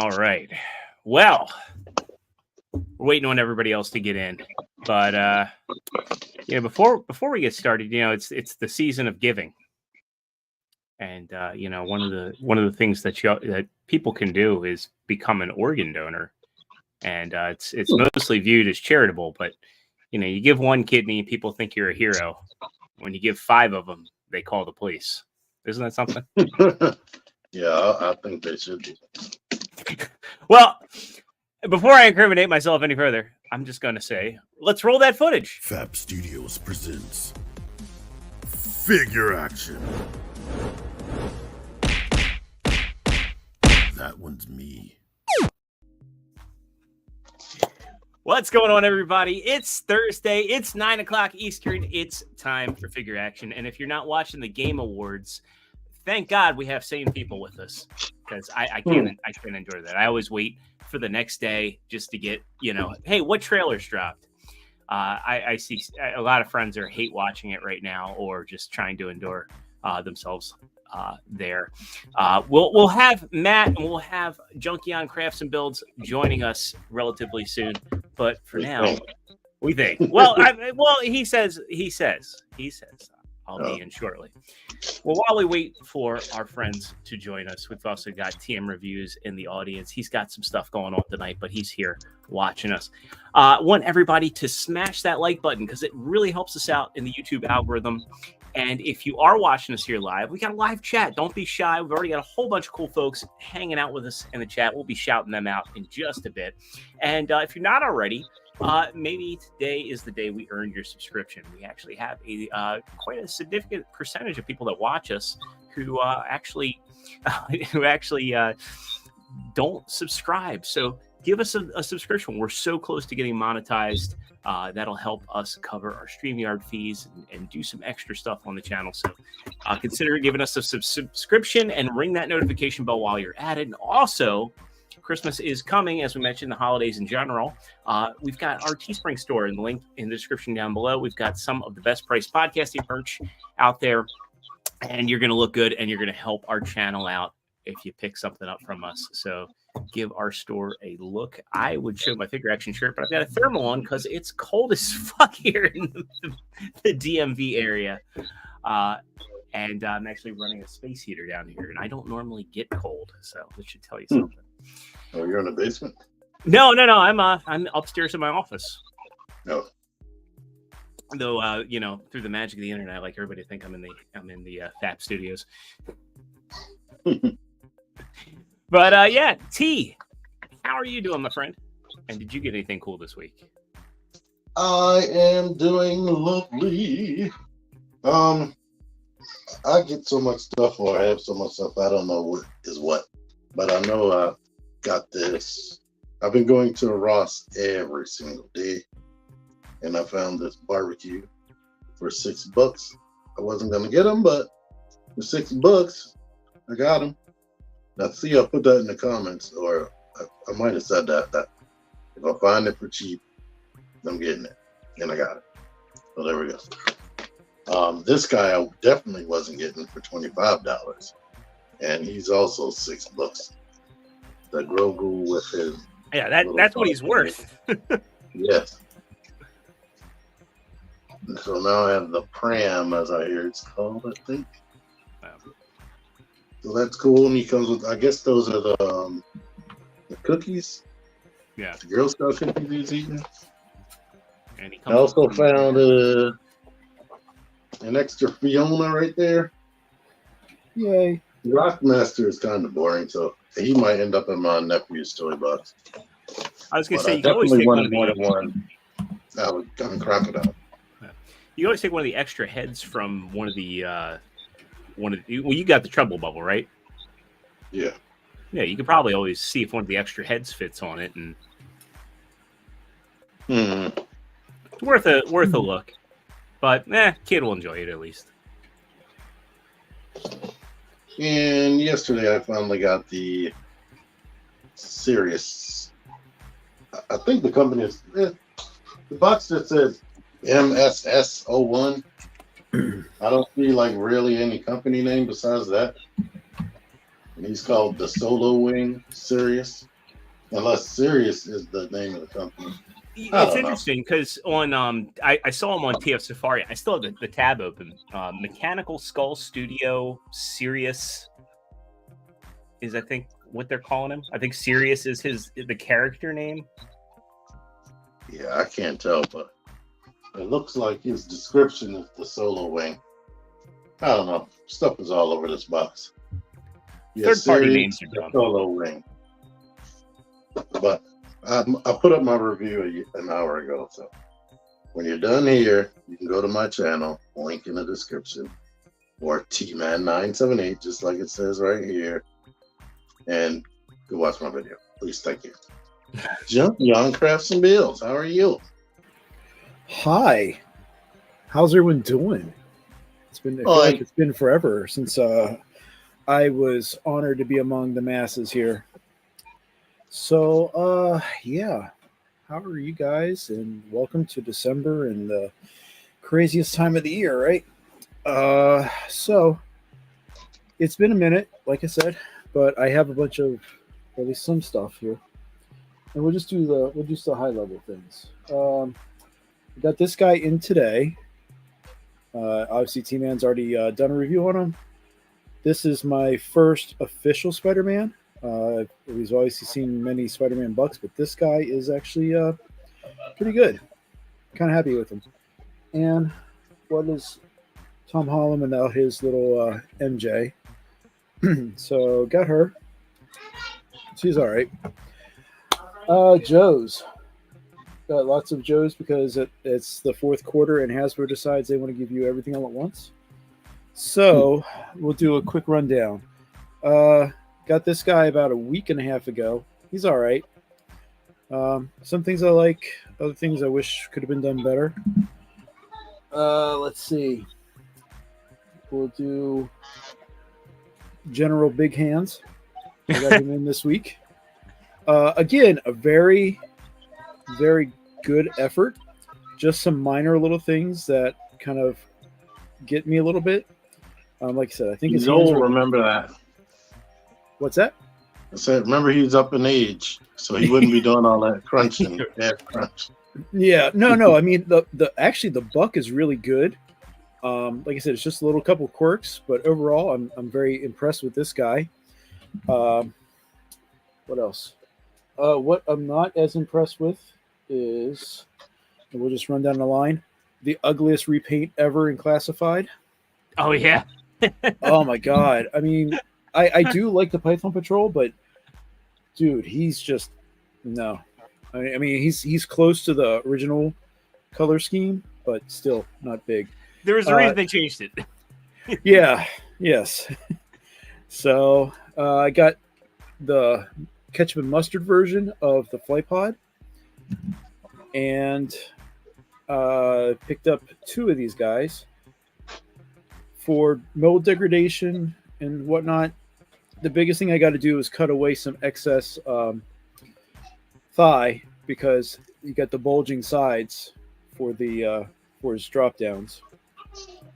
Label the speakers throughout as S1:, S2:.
S1: All right. Well, we're waiting on everybody else to get in, but before we get started, it's the season of giving, and one of the things that people can do is become an organ donor, and it's mostly viewed as charitable, but you give one kidney, people think you're a hero. When you give 5 of them, they call the police. Isn't that something?
S2: Yeah, I think they should be.
S1: Well, before I incriminate myself any further, I'm just going to say, let's roll that footage.
S3: Fab Studios presents Figure Action. That one's me.
S1: What's going on, everybody? It's Thursday. It's 9 o'clock Eastern. It's time for Figure Action. And if you're not watching the Game Awards, thank God we have sane people with us, because I can't enjoy that. I always wait for the next day just to get, hey, what trailers dropped? I see a lot of friends are hate watching it right now, or just trying to endure themselves there. We'll have Matt and we'll have Junkie on Crafts and Builds joining us relatively soon. But for now, we think. Well, he says. I'll be in shortly. Well, while we wait for our friends to join us, we've also got TM Reviews in the audience. He's got some stuff going on tonight, but he's here watching us. Want everybody to smash that like button, because it really helps us out in the YouTube algorithm. And if you are watching us here live, we got a live chat. Don't be shy. We've already got a whole bunch of cool folks hanging out with us in the chat. We'll be shouting them out in just a bit. And if you're not already, maybe today is the day we earned your subscription. We actually have quite a significant percentage of people that watch us who actually don't subscribe. So give us a subscription. We're so close to getting monetized. That'll help us cover our StreamYard fees and do some extra stuff on the channel. So consider giving us a subscription and ring that notification bell while you're at it. And also, Christmas is coming, as we mentioned, the holidays in general. We've got our Teespring store in the link in the description down below. We've got some of the best priced podcasting merch out there, and you're going to look good and you're going to help our channel out if you pick something up from us. So give our store a look. I would show my Figure Action shirt, but I've got a thermal on because it's cold as fuck here in the DMV area. And I'm actually running a space heater down here, and I don't normally get cold, so this should tell you something.
S2: Oh, you're in the basement?
S1: No. I'm upstairs in my office.
S2: No.
S1: Though, through the magic of the internet, I like everybody to think I'm in the FAP studios. But yeah, T, how are you doing, my friend? And did you get anything cool this week?
S2: I am doing lovely. I get so much stuff, or I have so much stuff, I don't know what is what. But I know I got this. I've been going to Ross every single day, and I found this barbecue for $6. I wasn't gonna get them, but for $6, I got them. Now, see, I put that in the comments, or I might have said that if I find it for cheap, I'm getting it, and I got it. So there we go. This guy I definitely wasn't getting for $25, and he's also $6. The Grogu with his
S1: that's what he's worth.
S2: Yes. So now I have the Pram, as I hear it's called, I think. So that's cool, and he comes with, I guess those are the cookies.
S1: Yeah.
S2: The Girl Scout cookies he's eating.
S1: And
S2: I also found an extra Fiona right there. Yay. Rockmaster is kind of boring, so he might end up in my nephew's toy box.
S1: I was going to
S2: But
S1: say,
S2: I
S1: you can always
S2: definitely
S1: take
S2: wanted
S1: one of
S2: more than one. That would come crocodile.
S1: You always take one of the extra heads from one of the well, you got the Trouble Bubble, right?
S2: Yeah.
S1: Yeah, you could probably always see if one of the extra heads fits on it, and it's worth a look. But kid will enjoy it at least.
S2: And yesterday I finally got the Sirius. I think the company is the box that says MSS01. I don't see like really any company name besides that. And he's called the Solo Wing Sirius. Unless Sirius is the name of the company.
S1: It's interesting because on I saw him on TF Safari. I still have the tab open. Mechanical Skull Studio Sirius is, I think, what they're calling him. I think Sirius is the character name.
S2: Yeah, I can't tell, but it looks like his description is the Solo Wing. I don't know. Stuff is all over this box. Yeah,
S1: Third-party names are dumb.
S2: Solo Wing. But I put up my review an hour ago, so when you're done here, you can go to my channel, link in the description, or Tman978, just like it says right here, and go watch my video. Please, thank you. Jump, Young Crafts and Bills. How are you?
S4: Hi. How's everyone doing? It's been I feel like it's been forever since I was honored to be among the masses here. So yeah. How are you guys? And welcome to December and the craziest time of the year, right? So it's been a minute, like I said, but I have a bunch of at least some stuff here. And we'll just do the high level things. We got this guy in today. Obviously, T-Man's already done a review on him. This is my first official Spider-Man. We've obviously seen many Spider-Man bucks, but this guy is actually pretty good. Kind of happy with him. And what is Tom Holland without his little MJ? So got her. She's all right. Joe's. Got lots of Joe's because it's the fourth quarter and Hasbro decides they want to give you everything all at once. So we'll do a quick rundown. Got this guy about a week and a half ago. He's all right. Some things I like, other things I wish could have been done better. Let's see. We'll do General Big Hands. I got him in this week. Again, a very, very good effort. Just some minor little things that kind of get me a little bit. Like I said, I think
S2: you don't remember that.
S4: What's that?
S2: I said, remember he's up in age, so he wouldn't be doing all that crunching. Crunch.
S4: Yeah, no. I mean, actually the buck is really good. Like I said, it's just a little couple quirks, but overall, I'm very impressed with this guy. What else? What I'm not as impressed with is, and we'll just run down the line, the ugliest repaint ever in Classified.
S1: Oh, yeah.
S4: Oh, my God. I mean, I do like the Python Patrol, but, dude, he's just, no. I mean, he's close to the original color scheme, but still not big.
S1: There was a reason they changed it.
S4: Yeah, yes. So I got the ketchup and mustard version of the flight pod and picked up two of these guys for mold degradation and whatnot. The biggest thing I got to do is cut away some excess thigh because you got the bulging sides for the for his drop downs.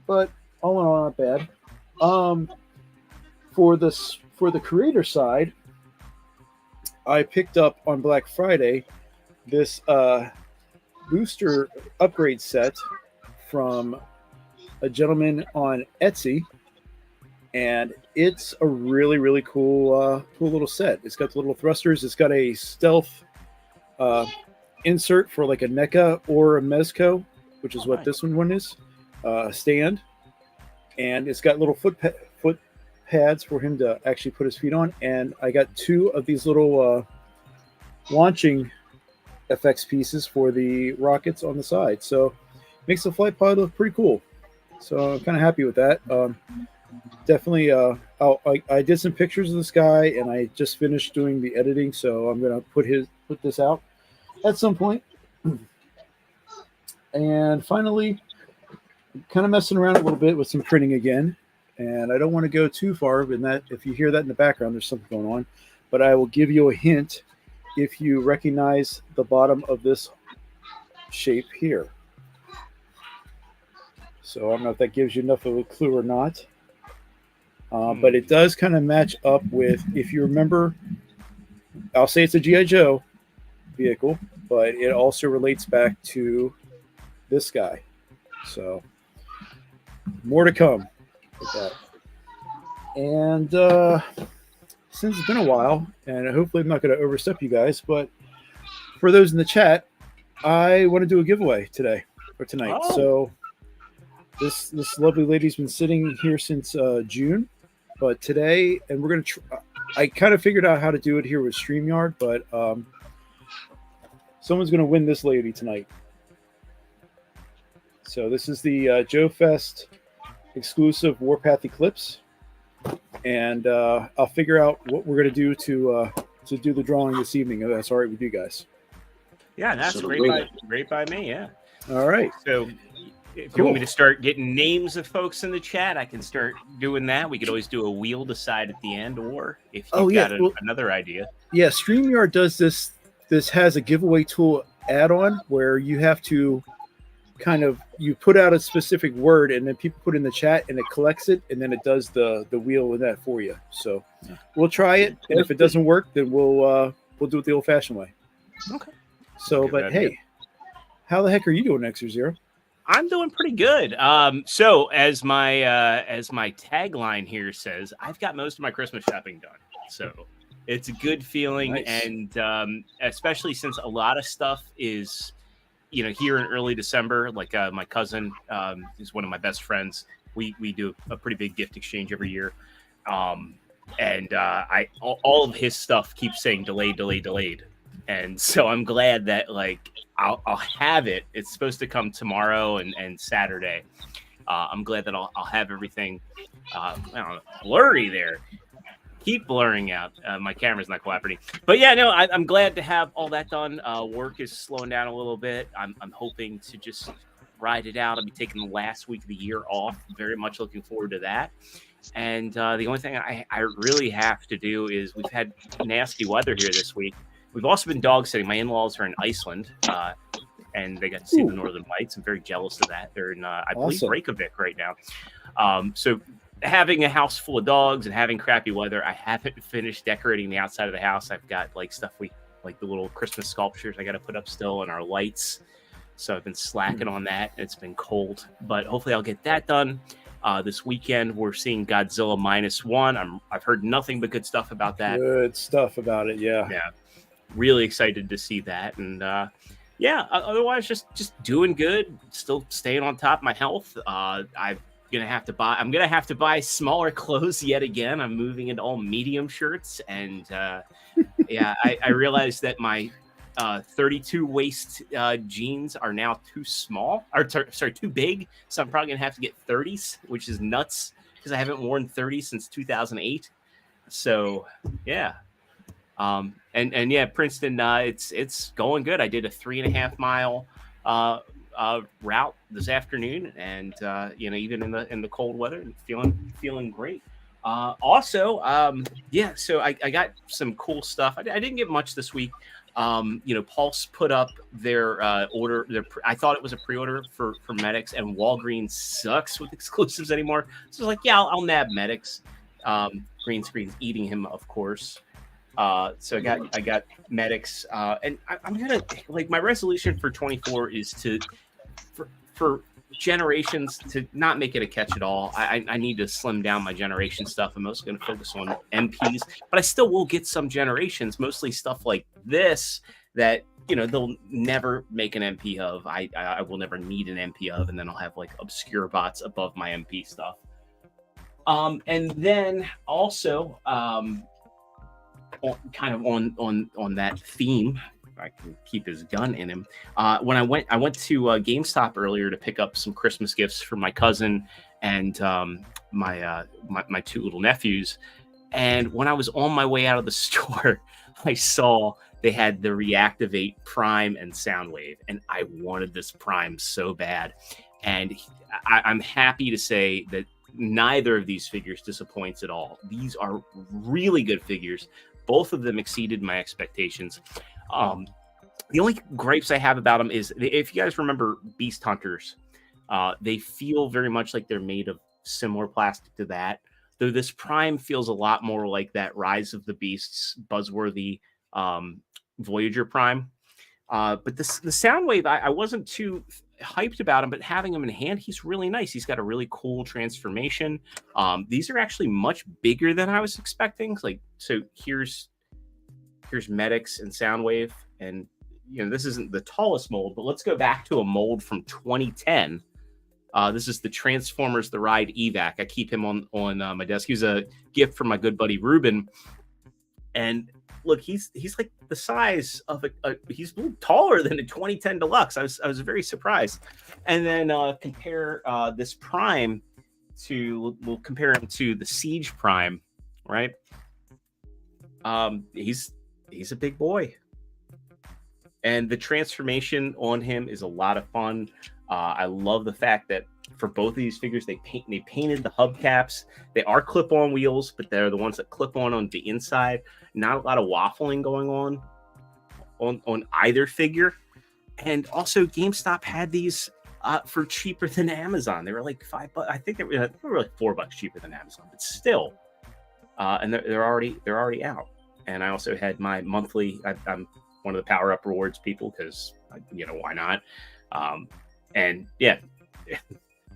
S4: But all in all, not bad. For the creator side, I picked up on Black Friday this booster upgrade set from a gentleman on Etsy, and it's a really, really cool little set. It's got the little thrusters. It's got a stealth insert for like a NECA or a Mezco, which is what this one is, stand. And it's got little foot pads for him to actually put his feet on. And I got two of these little launching effects pieces for the rockets on the side. So makes the flight pod look pretty cool. So I'm kind of happy with that. Definitely, I did some pictures of this guy, and I just finished doing the editing, so I'm gonna put this out at some point. And finally, kind of messing around a little bit with some printing again, and I don't want to go too far. But that, if you hear that in the background, there's something going on. But I will give you a hint if you recognize the bottom of this shape here. So I don't know if that gives you enough of a clue or not. But it does kind of match up with, if you remember, I'll say it's a G.I. Joe vehicle, but it also relates back to this guy. So more to come with that. And since it's been a while, and hopefully I'm not going to overstep you guys, but for those in the chat, I want to do a giveaway today or tonight.
S1: Oh.
S4: So this lovely lady's been sitting here since June, but today, and we're going to I kind of figured out how to do it here with StreamYard, but someone's going to win this lady tonight. So this is the Joe Fest exclusive Warpath Eclipse, and I'll figure out what we're going to do to do the drawing this evening. If that's all right with you guys.
S1: Yeah, that's great by me. Yeah.
S4: All right.
S1: So if you want me to start getting names of folks in the chat, I can start doing that. We could always do a wheel decide at the end, or if you've got another idea. Yeah,
S4: StreamYard does this. This has a giveaway tool add-on where you have to you put out a specific word, and then people put in the chat, and it collects it, and then it does the wheel with that for you. So we'll try it, and if it doesn't work, then we'll do it the old-fashioned way.
S1: Okay.
S4: So, but hey, how the heck are you doing, ExtraZero?
S1: I'm doing pretty good. So as my tagline here says, I've got most of my Christmas shopping done. So it's a good feeling, nice. And especially since a lot of stuff is, here in early December. Like my cousin is one of my best friends. We do a pretty big gift exchange every year, and all of his stuff keeps saying delayed. And so I'm glad that I'll have it. It's supposed to come tomorrow and Saturday. I'm glad that I'll have everything. I don't know, blurry there. Keep blurring out. My camera's not cooperating. But yeah, no, I'm glad to have all that done. Work is slowing down a little bit. I'm hoping to just ride it out. I'll be taking the last week of the year off. Very much looking forward to that. And the only thing I really have to do is, we've had nasty weather here this week. We've also been dog sitting. My in-laws are in Iceland, and they got to see the Northern Lights. I'm very jealous of that. They're in, I believe, Reykjavik right now. So having a house full of dogs and having crappy weather, I haven't finished decorating the outside of the house. I've got stuff like the little Christmas sculptures I got to put up still, and our lights. So I've been slacking on that. It's been cold, but hopefully I'll get that done. This weekend, we're seeing Godzilla -1. I've heard nothing but good stuff about that.
S4: Good stuff about it, yeah.
S1: Yeah. Really excited to see that, and otherwise just doing good, still staying on top of my health. I'm gonna have to buy smaller clothes yet again. I'm moving into all medium shirts, and I realized that my 32 waist jeans are now too small, or too big, so I'm probably gonna have to get 30s, which is nuts because I haven't worn 30s since 2008. So yeah. And yeah, Princeton, it's going good. I did a 3.5 mile route this afternoon, and even in the cold weather, and feeling great. So I got some cool stuff. I didn't get much this week. Pulse put up their order. I thought it was a pre-order for Medics, and Walgreens sucks with exclusives anymore. So I was like, yeah, I'll nab Medics. Green screen's eating him, of course. So I got Medics, and I'm gonna my resolution for 24 is for generations to not make it a catch at all. I need to slim down my generation stuff. I'm mostly going to focus on MPs, but I still will get some generations, mostly stuff like this that they'll never make an MP of. I will never need an MP of, and then I'll have obscure bots above my MP stuff. And then also kind of on that theme, I can keep his gun in him. When I went to GameStop earlier to pick up some Christmas gifts for my cousin and my two little nephews. And when I was on my way out of the store, I saw they had the Reactivate Prime and Soundwave, and I wanted this Prime so bad. And I'm happy to say that neither of these figures disappoints at all. These are really good figures. Both of them exceeded my expectations. The only gripes I have about them is, if you guys remember Beast Hunters, they feel very much like they're made of similar plastic to that. though this Prime feels a lot more like that Rise of the Beasts buzzworthy Voyager Prime. But the Soundwave, I wasn't too hyped about him, but having him in hand, he's really nice. He's got a really cool transformation. These are actually much bigger than I was expecting. Like, so here's Medics and Soundwave, and this isn't the tallest mold, but let's go back to a mold from 2010. This is the Transformers The Ride Evac. I keep him on my desk. He was a gift from my good buddy Ruben, and look, he's like the size of he's a little taller than a 2010 Deluxe. I was very surprised. And then compare this Prime we'll compare him to the Siege Prime, right? He's a big boy, and the transformation on him is a lot of fun. I love the fact that for both of these figures, they painted the hubcaps. They are clip-on wheels, but they're the ones that clip on the inside. Not a lot of waffling going on either figure. And also, GameStop had these for cheaper than Amazon. They were like $5. I think they were like $4 cheaper than Amazon, but still. And they're already out. And I also had my monthly. I'm one of the Power Up Rewards people because why not? And yeah,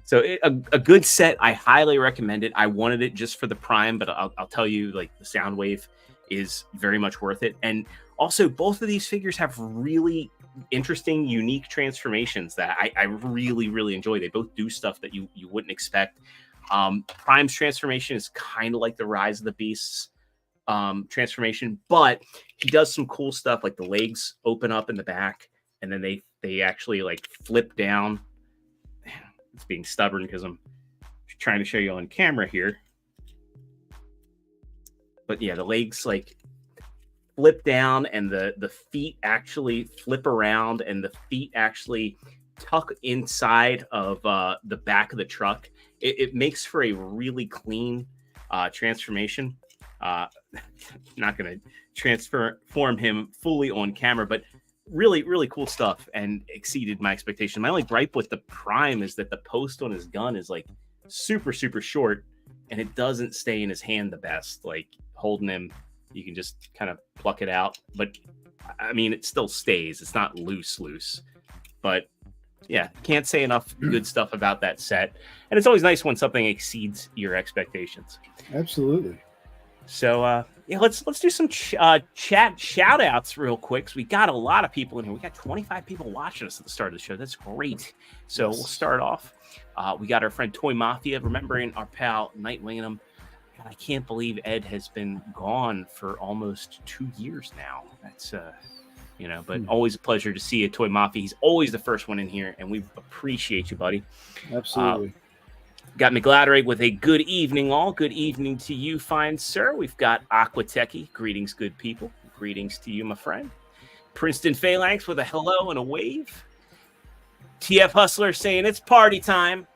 S1: so a good set. I highly recommend it. I wanted it just for the Prime, but I'll tell you, like, the Soundwave is very much worth it. And also, both of these figures have really interesting, unique transformations that I really, really enjoy. They both do stuff that you wouldn't expect. Prime's transformation is kind of like the Rise of the Beasts transformation, but he does some cool stuff, like the legs open up in the back, and then they actually like flip down. It's being stubborn because I'm trying to show you on camera here. But yeah, the legs like flip down, and the feet actually flip around, and the feet actually tuck inside of the back of the truck. It makes for a really clean transformation. Not going to transform him fully on camera, but really, really cool stuff, and exceeded my expectation. My only gripe with the Prime is that the post on his gun is like super, super short, and it doesn't stay in his hand the best. Like, holding him, you can just kind of pluck it out, but I mean, it still stays. It's not loose. But yeah, can't say enough good stuff about that set. And it's always nice when something exceeds your expectations.
S4: Absolutely.
S1: So yeah, let's do some chat shout outs real quick. So we got a lot of people in here. We got 25 people watching us at the start of the show. That's great. So we'll start off. We got our friend Toy Mafia, remembering our pal Nightwingham. God, I can't believe Ed has been gone for almost 2 years now. That's but always a pleasure to see you, Toy Mafia. He's always the first one in here, and we appreciate you, buddy.
S4: Absolutely.
S1: Got McGladdery with a good evening, all. Good evening to you, fine sir. We've got Aquateki. Greetings, good people. Greetings to you, my friend. Princeton Phalanx with a hello and a wave. TF Hustler saying it's party time.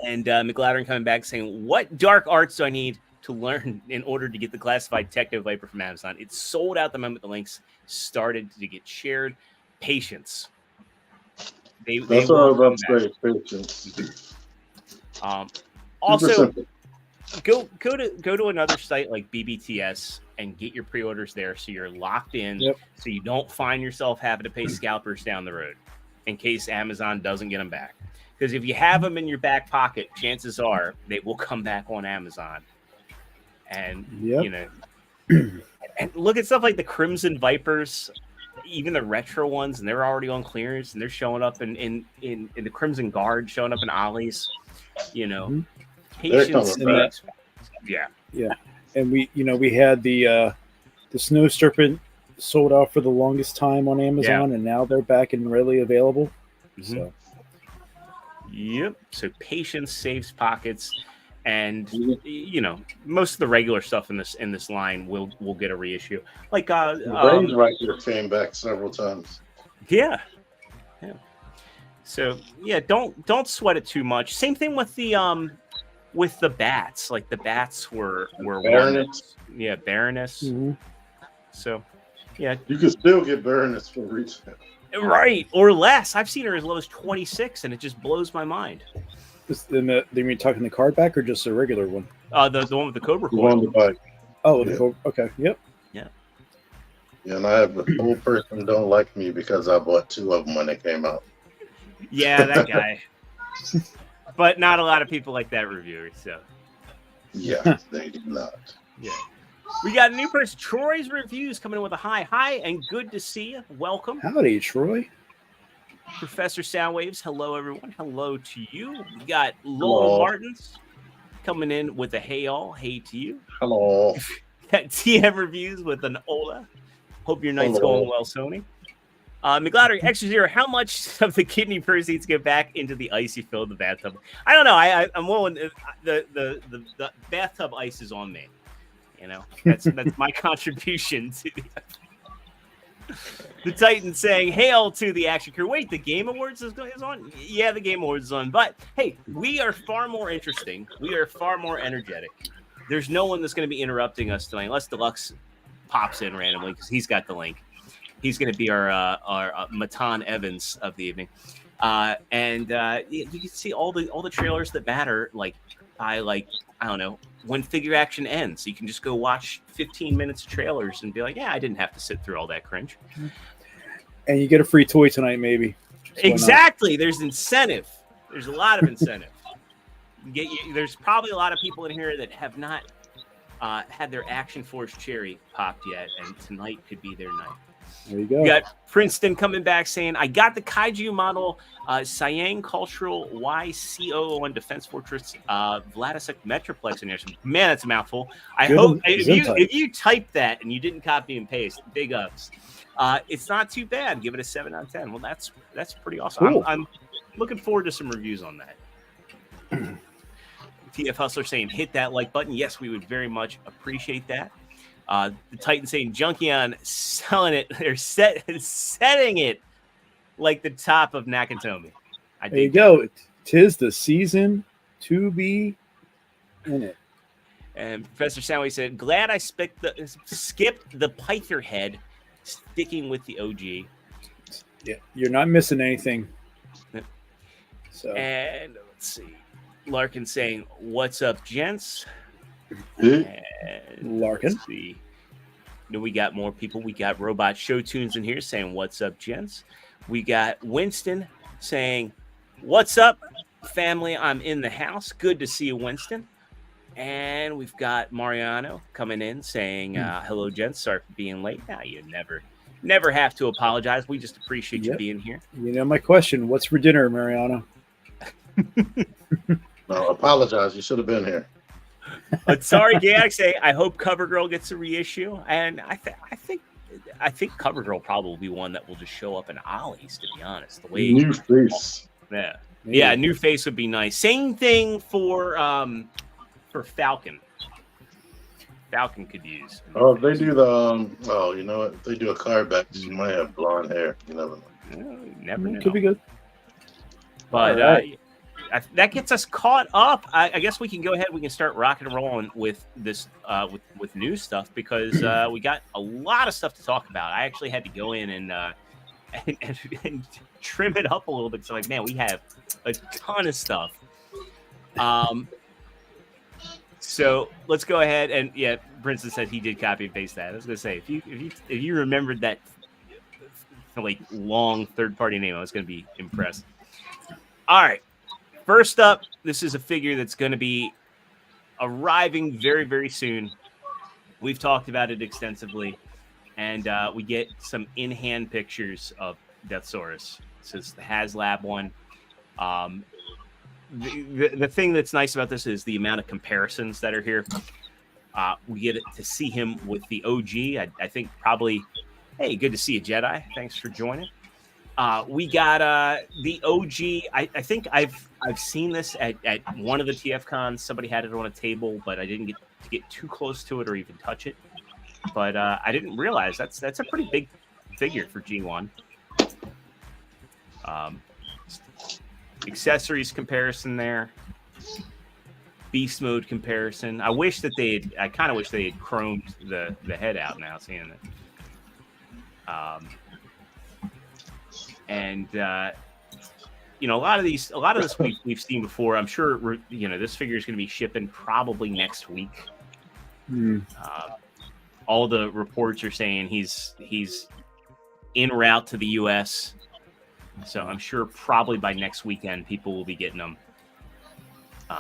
S1: And McGladdery coming back saying, what dark arts do I need to learn in order to get the classified Techno Viper from Amazon? It's sold out the moment the links started to get shared. Patience.
S2: That's all about say, patience.
S1: Also, go to another site like BBTS and get your pre-orders there, so you're locked in.
S4: Yep.
S1: So you don't find yourself having to pay scalpers down the road in case Amazon doesn't get them back. Because if you have them in your back pocket, chances are they will come back on Amazon. And and look at stuff like the Crimson Vipers, even the retro ones, and they're already on clearance, and they're showing up in the Crimson Guard, showing up in Ollie's. Patience.
S4: Yeah. And we had the Snow Serpent sold out for the longest time on Amazon, and now they're back and readily available. So
S1: So patience saves pockets, and most of the regular stuff in this line will get a reissue. Like
S2: Range right here came back several times.
S1: Yeah. So yeah, don't sweat it too much. Same thing with the bats. Like the bats were
S2: Baroness.
S1: Baroness.
S4: Mm-hmm.
S1: So yeah,
S2: you can still get Baroness for retail.
S1: Right, or less. I've seen her as low as 26, and it just blows my mind.
S4: Then you're talking the card back or just a regular one?
S1: The one with the Cobra
S2: The
S1: coil.
S2: one to buy.
S4: Oh,
S2: Yeah.
S4: okay. Yep.
S2: Yeah, and I have a whole person don't like me because I bought 2 of them when they came out.
S1: Yeah, that guy. But not a lot of people like that reviewer. So
S2: Yeah, they did not.
S1: yeah. We got a new person. Troy's reviews coming in with a hi and good to see you. Welcome.
S4: Howdy, Troy.
S1: Professor Soundwaves, hello everyone. Hello to you. We got
S2: Hello.
S1: Lowell Martins coming in with a hey all, hey to you.
S2: Hello.
S1: Got TM reviews with an Ola. Hope your night's
S2: Hello.
S1: going well, Sony. McLeodder, ExtraZero, how much of the kidney proceeds go back into the ice you filled the bathtub? I don't know. I'm willing. The bathtub ice is on me. You know, that's my contribution to the Titan saying hail to the action crew. Wait, the Game Awards is on? Yeah, the Game Awards is on. But hey, we are far more interesting. We are far more energetic. There's no one that's going to be interrupting us tonight unless Deluxe pops in randomly because he's got the link. He's going to be our Matan Evans of the evening. And you can see all the trailers that matter by I don't know, when Figure Action ends. You can just go watch 15 minutes of trailers and be like, yeah, I didn't have to sit through all that cringe.
S4: And you get a free toy tonight, maybe.
S1: Exactly. There's incentive. There's a lot of incentive. There's probably a lot of people in here that have not had their Action Force cherry popped yet, and tonight could be their night.
S4: There you go.
S1: We got Princeton coming back saying, I got the Kaiju model Siang Cultural YCO on Defense Fortress Vladisek Metroplex in here. Man, that's a mouthful. I hope if you typed that and you didn't copy and paste, big ups. It's not too bad. Give it a 7 out of 10. Well, that's pretty awesome.
S4: Cool.
S1: I'm looking forward to some reviews on that. TF Hustler saying, hit that like button. Yes, we would very much appreciate that. The Titan saying Junkion selling it, they're setting it like the top of Nakatomi.
S4: There you go. Tis the season to be in it.
S1: And Professor Soundwave said, glad I skipped the Pyther head, sticking with the OG.
S4: Yeah, you're not missing anything. So.
S1: And let's see. Larkin saying, what's up, gents?
S2: Mm-hmm.
S1: And
S4: Larkin.
S1: Let's see. We got more people. We got Robot Show Tunes in here saying, what's up, gents? We got Winston saying, what's up, family? I'm in the house. Good to see you, Winston. And we've got Mariano coming in saying, hello, gents. Sorry for being late. Now you never have to apologize. We just appreciate you being here.
S4: You know my question. What's for dinner, Mariano?
S2: No, apologize. You should have been here.
S1: But sorry, Galaxy. I hope CoverGirl gets a reissue, and I think CoverGirl probably will be one that will just show up in Ollie's. To be honest, the way
S2: New face.
S1: Yeah, new face would be nice. Same thing for Falcon. Falcon could use.
S2: Oh, they do the you know what? If they do a card back, she might have blonde hair. You never know.
S1: Never know.
S4: Could be good.
S1: But
S4: right.
S1: That gets us caught up. I guess we can go ahead. We can start rocking and rolling with this with new stuff because we got a lot of stuff to talk about. I actually had to go in and trim it up a little bit. So like, man, we have a ton of stuff. So let's go ahead and Princeton said he did copy and paste that. I was gonna say if you remembered that like long third party name, I was gonna be impressed. All right. First up, this is a figure that's going to be arriving very, very soon. We've talked about it extensively, and we get some in-hand pictures of Deathsaurus. This is the Haslab one. The thing that's nice about this is the amount of comparisons that are here. We get to see him with the OG. I think probably, hey, good to see you, Jedi. Thanks for joining. We got the OG. I think I've seen this at one of the TF cons. Somebody had it on a table, but I didn't get to get too close to it or even touch it. But I didn't realize that's a pretty big figure for G1. Accessories comparison there. Beast mode comparison. I kind of wish they had chromed the head out now, seeing it. And a lot of this we've seen before. I'm sure this figure is going to be shipping probably next week. All the reports are saying he's en route to the U.S., so I'm sure probably by next weekend people will be getting them.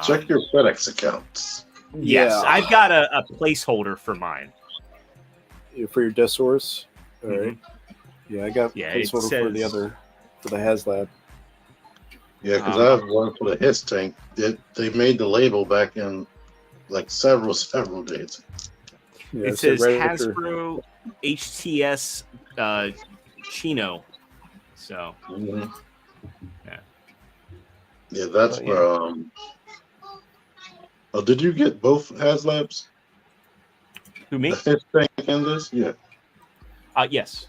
S2: Check your FedEx accounts.
S1: Yes,
S4: Yeah.
S1: I've got a placeholder for mine.
S4: For your Deathsaurus? All right.
S1: Mm-hmm.
S4: Yeah, I got placeholder for the Haslab.
S2: Yeah, because I have one for the Hiss tank. They made the label back in like several days.
S4: Yeah,
S1: It says Hasbro HTS Chino. So,
S2: yeah, that's for. Oh, did you get both Haslabs?
S1: Who, me?
S2: The Hiss tank and this, yeah.
S1: Yes.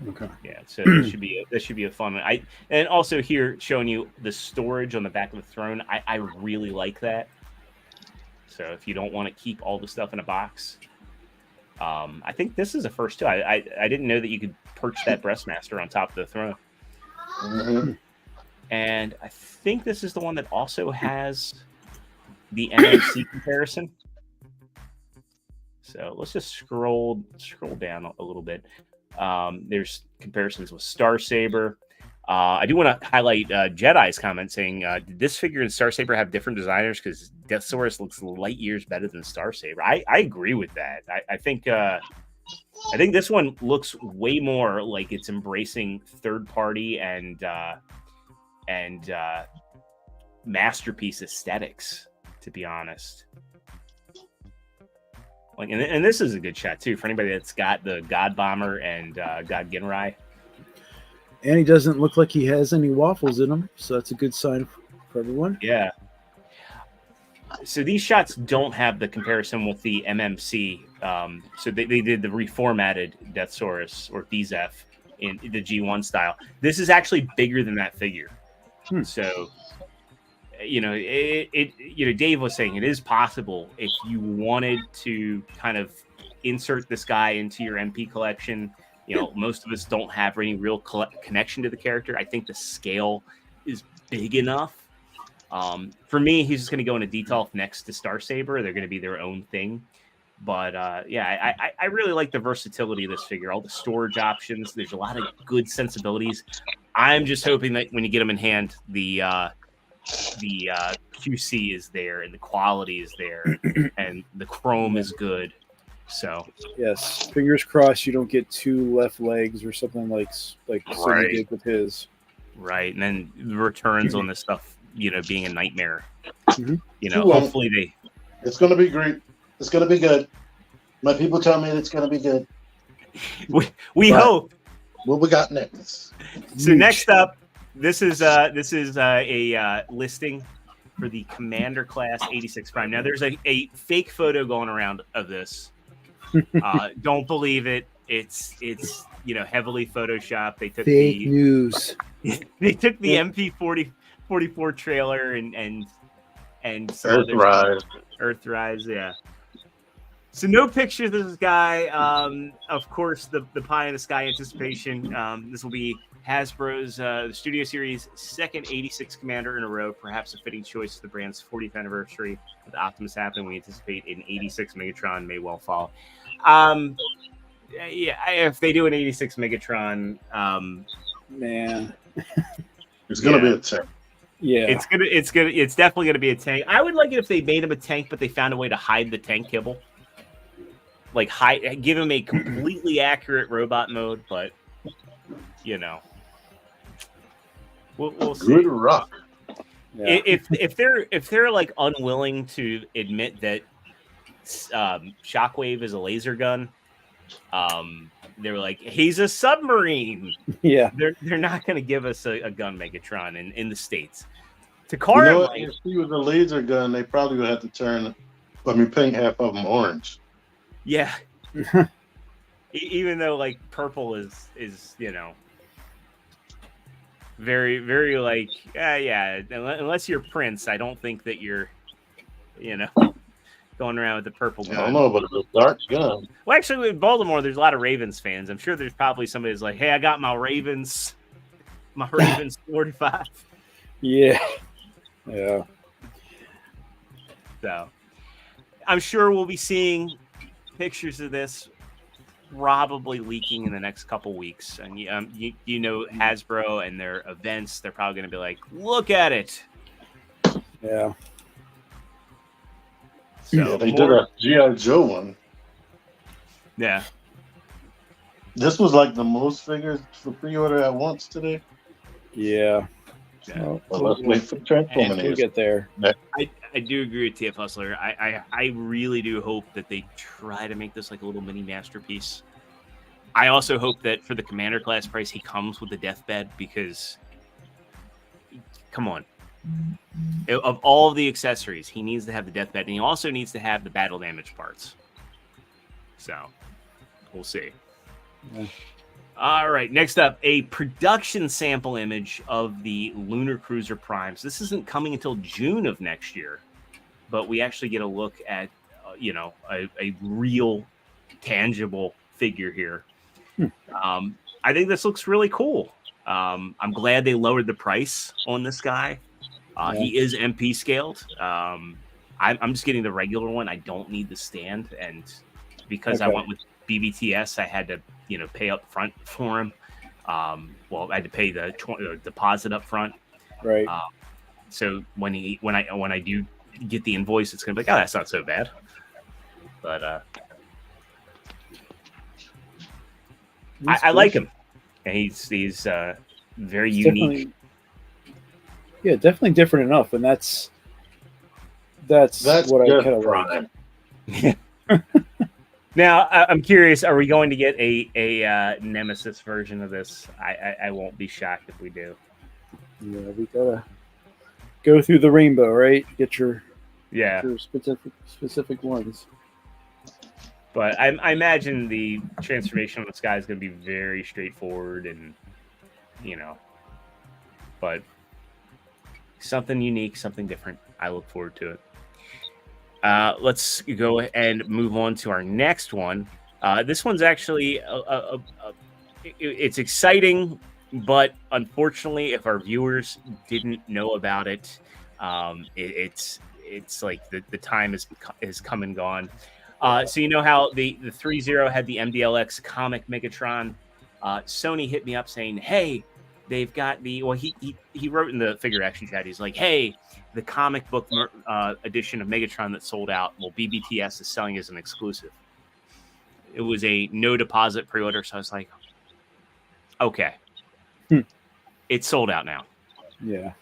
S4: Okay.
S1: Yeah, so that should be a fun one. And also here showing you the storage on the back of the throne. I really like that. So if you don't want to keep all the stuff in a box, I think this is a first too. I didn't know that you could perch that breastmaster on top of the throne.
S2: Mm-hmm.
S1: And I think this is the one that also has the MMC comparison. So let's just scroll down a little bit. There's comparisons with Starsaber. I do want to highlight Jedi's comment saying, did this figure and Starsaber have different designers? Because Deathsaurus looks light years better than Starsaber. I agree with that. I think this one looks way more like it's embracing third party and masterpiece aesthetics, to be honest. Like, and this is a good shot too for anybody that's got the God Bomber and God Ginrai.
S4: And he doesn't look like he has any waffles in him, so that's a good sign for everyone.
S1: Yeah. So these shots don't have the comparison with the MMC. So they did the reformatted Deathsaurus or DZF in the G1 style. This is actually bigger than that figure. So, Dave was saying it is possible if you wanted to kind of insert this guy into your MP collection. Most of us don't have any real connection to the character. I think the scale is big enough. For me, he's just going to go in a detail next to Starsaber. They're going to be their own thing. But I really like the versatility of this figure. All the storage options. There's a lot of good sensibilities. I'm just hoping that when you get them in hand, the QC is there and the quality is there and the chrome is good. So
S4: yes, fingers crossed you don't get two left legs or something like Sony did with his.
S1: Right, and then the returns on this stuff, being a nightmare. Hopefully they.
S2: It's going to be great. It's going to be good. My people tell me it's going to be good.
S1: We hope.
S2: What we got next?
S1: So next up, this is a listing for the Commander Class 86 Prime. Now there's a fake photo going around of this. Don't believe it. It's heavily photoshopped. They took
S4: fake news.
S1: They took the MP44 trailer and Earthrise, yeah. So no pictures of this guy. Of course, the pie in the sky anticipation. This will be Hasbro's the Studio Series' second 86 Commander in a row, perhaps a fitting choice to the brand's 40th anniversary. With Optimus happening, we anticipate an 86 Megatron may well fall. If they do an 86 Megatron,
S4: man,
S2: it's gonna be a tank.
S4: Yeah,
S1: it's definitely gonna be a tank. I would like it if they made him a tank, but they found a way to hide the tank kibble. Like give him a completely accurate robot mode, but we'll see.
S2: Good rock.
S4: Yeah.
S1: If they're like unwilling to admit that Shockwave is a laser gun, they were like, he's a submarine.
S4: Yeah,
S1: they're not going to give us a gun Megatron in the States. Takara,
S2: if he was a laser gun, they probably would have to paint half of them orange.
S1: Yeah. Even though like purple is very, very like unless you're Prince, I don't think that you're going around with the purple gun.
S2: I don't know, but it's a dark gun.
S1: Well, actually, with Baltimore, there's a lot of Ravens fans. I'm sure there's probably somebody who's like, hey, I got my Ravens My Ravens 45.
S4: Yeah. Yeah.
S1: So I'm sure we'll be seeing pictures of this probably leaking in the next couple weeks. And you know, Hasbro and their events, they're probably going to be like, look at it.
S4: Yeah.
S1: So
S2: Yeah, they did a G.I. Joe one.
S1: Yeah.
S2: This was like the most figures for pre-order at once today.
S4: Yeah.
S1: Yeah.
S2: Well, let's wait for Transformer
S4: We'll
S2: news.
S4: get there.
S1: I do agree with TF Hustler. I really do hope that they try to make this like a little mini masterpiece. I also hope that for the Commander class price, he comes with the deathbed because, come on. Of all of the accessories, he needs to have the deathbed, and he also needs to have the battle damage parts. So, we'll see.
S4: Yeah.
S1: All right, next up, a production sample image of the Lunar Cruiser Primes. This isn't coming until June of next year, but we actually get a look at, a real, tangible figure here. I think this looks really cool. I'm glad they lowered the price on this guy. He is MP scaled. I'm just getting the regular one. I don't need the stand, and because I went with BBTS, I had to pay up front for him. Well, I had to pay the deposit up front.
S4: Right.
S1: So when I do get the invoice, it's gonna be like, oh, that's not so bad. But I like him, and he's very unique.
S4: Yeah, definitely different enough, and that's what I kind of like.
S1: Now, I'm curious, are we going to get a Nemesis version of this? I won't be shocked if we do.
S4: Yeah, we gotta go through the rainbow, right? Get your specific ones.
S1: But I imagine the transformation on this guy is going to be very straightforward, and but something unique, something different. I look forward to it. Let's go and move on to our next one. This one's actually it's exciting, but unfortunately, if our viewers didn't know about it, it's like the time is come and gone. So you know how the Threezero had the MDLX comic Megatron. Sony hit me up saying, "Hey, they've got the." Well, he wrote in the figure action chat. He's like, "Hey, the comic book edition of Megatron that sold out. Well, BBTS is selling as an exclusive." It was a no deposit pre-order, so I was like, "Okay, it's sold out now."
S4: Yeah,